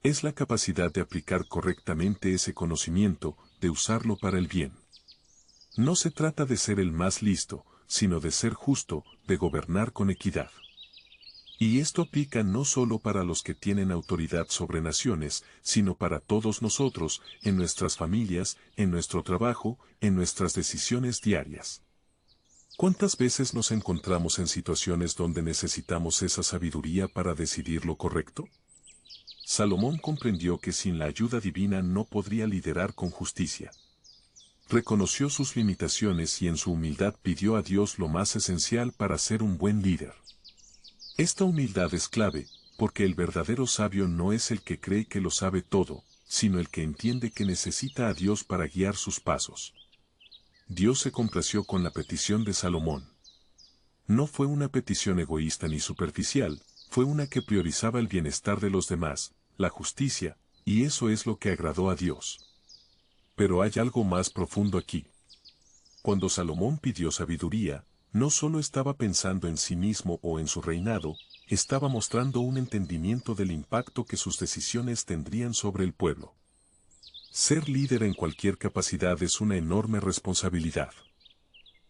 Es la capacidad de aplicar correctamente ese conocimiento, de usarlo para el bien. No se trata de ser el más listo, sino de ser justo, de gobernar con equidad. Y esto aplica no solo para los que tienen autoridad sobre naciones, sino para todos nosotros, en nuestras familias, en nuestro trabajo, en nuestras decisiones diarias. ¿Cuántas veces nos encontramos en situaciones donde necesitamos esa sabiduría para decidir lo correcto? Salomón comprendió que sin la ayuda divina no podría liderar con justicia. Reconoció sus limitaciones y en su humildad pidió a Dios lo más esencial para ser un buen líder. Esta humildad es clave, porque el verdadero sabio no es el que cree que lo sabe todo, sino el que entiende que necesita a Dios para guiar sus pasos. Dios se complació con la petición de Salomón. No fue una petición egoísta ni superficial, fue una que priorizaba el bienestar de los demás, la justicia, y eso es lo que agradó a Dios. Pero hay algo más profundo aquí. Cuando Salomón pidió sabiduría, no solo estaba pensando en sí mismo o en su reinado, estaba mostrando un entendimiento del impacto que sus decisiones tendrían sobre el pueblo. Ser líder en cualquier capacidad es una enorme responsabilidad.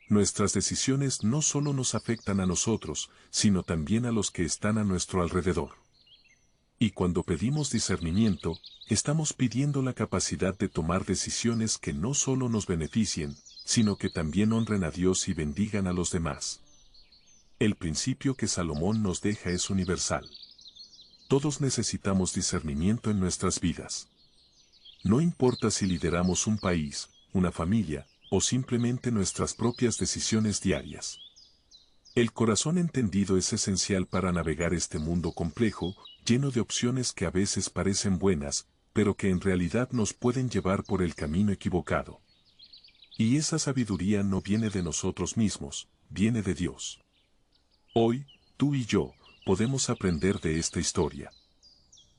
Nuestras decisiones no solo nos afectan a nosotros, sino también a los que están a nuestro alrededor. Y cuando pedimos discernimiento, estamos pidiendo la capacidad de tomar decisiones que no solo nos beneficien, sino que también honren a Dios y bendigan a los demás. El principio que Salomón nos deja es universal. Todos necesitamos discernimiento en nuestras vidas. No importa si lideramos un país, una familia, o simplemente nuestras propias decisiones diarias. El corazón entendido es esencial para navegar este mundo complejo, lleno de opciones que a veces parecen buenas, pero que en realidad nos pueden llevar por el camino equivocado. Y esa sabiduría no viene de nosotros mismos, viene de Dios. Hoy, tú y yo, podemos aprender de esta historia.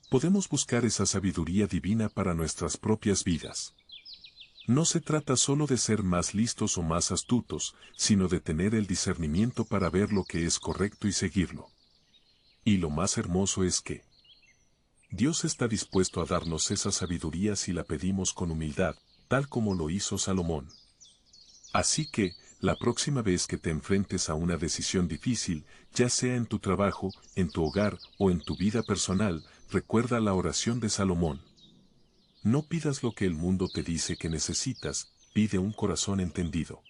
Podemos buscar esa sabiduría divina para nuestras propias vidas. No se trata solo de ser más listos o más astutos, sino de tener el discernimiento para ver lo que es correcto y seguirlo. Y lo más hermoso es que Dios está dispuesto a darnos esa sabiduría si la pedimos con humildad, tal como lo hizo Salomón. Así que, la próxima vez que te enfrentes a una decisión difícil, ya sea en tu trabajo, en tu hogar o en tu vida personal, recuerda la oración de Salomón. No pidas lo que el mundo te dice que necesitas, pide un corazón entendido.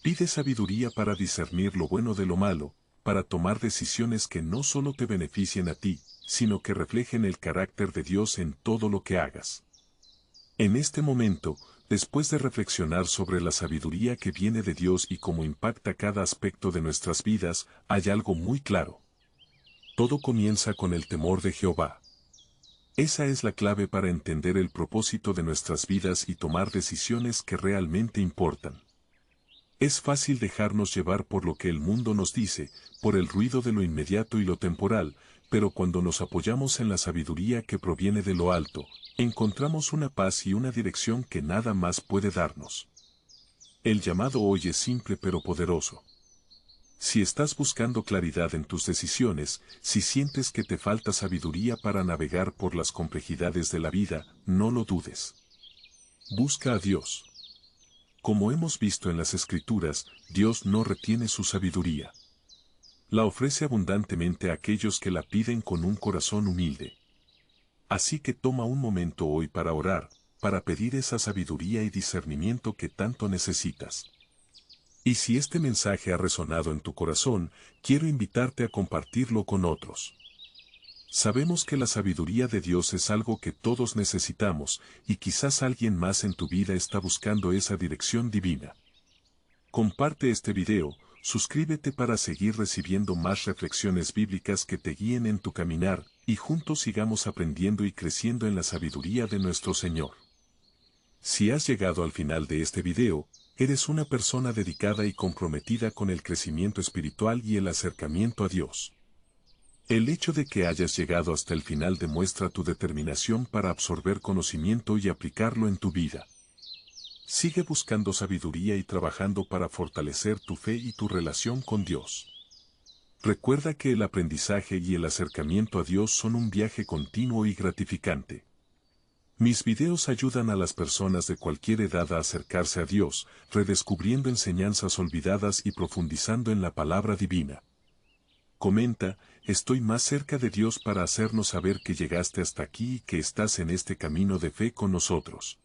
Pide sabiduría para discernir lo bueno de lo malo, para tomar decisiones que no solo te beneficien a ti, sino que reflejen el carácter de Dios en todo lo que hagas. En este momento, después de reflexionar sobre la sabiduría que viene de Dios y cómo impacta cada aspecto de nuestras vidas, hay algo muy claro. Todo comienza con el temor de Jehová. Esa es la clave para entender el propósito de nuestras vidas y tomar decisiones que realmente importan. Es fácil dejarnos llevar por lo que el mundo nos dice, por el ruido de lo inmediato y lo temporal, pero cuando nos apoyamos en la sabiduría que proviene de lo alto, encontramos una paz y una dirección que nada más puede darnos. El llamado hoy es simple pero poderoso. Si estás buscando claridad en tus decisiones, si sientes que te falta sabiduría para navegar por las complejidades de la vida, no lo dudes. Busca a Dios. Como hemos visto en las Escrituras, Dios no retiene su sabiduría. La ofrece abundantemente a aquellos que la piden con un corazón humilde. Así que toma un momento hoy para orar, para pedir esa sabiduría y discernimiento que tanto necesitas. Y si este mensaje ha resonado en tu corazón, quiero invitarte a compartirlo con otros. Sabemos que la sabiduría de Dios es algo que todos necesitamos, y quizás alguien más en tu vida está buscando esa dirección divina. Comparte este video, suscríbete para seguir recibiendo más reflexiones bíblicas que te guíen en tu caminar, y juntos sigamos aprendiendo y creciendo en la sabiduría de nuestro Señor. Si has llegado al final de este video, eres una persona dedicada y comprometida con el crecimiento espiritual y el acercamiento a Dios. El hecho de que hayas llegado hasta el final demuestra tu determinación para absorber conocimiento y aplicarlo en tu vida. Sigue buscando sabiduría y trabajando para fortalecer tu fe y tu relación con Dios. Recuerda que el aprendizaje y el acercamiento a Dios son un viaje continuo y gratificante. Mis videos ayudan a las personas de cualquier edad a acercarse a Dios, redescubriendo enseñanzas olvidadas y profundizando en la palabra divina. Comenta, estoy más cerca de Dios para hacernos saber que llegaste hasta aquí y que estás en este camino de fe con nosotros.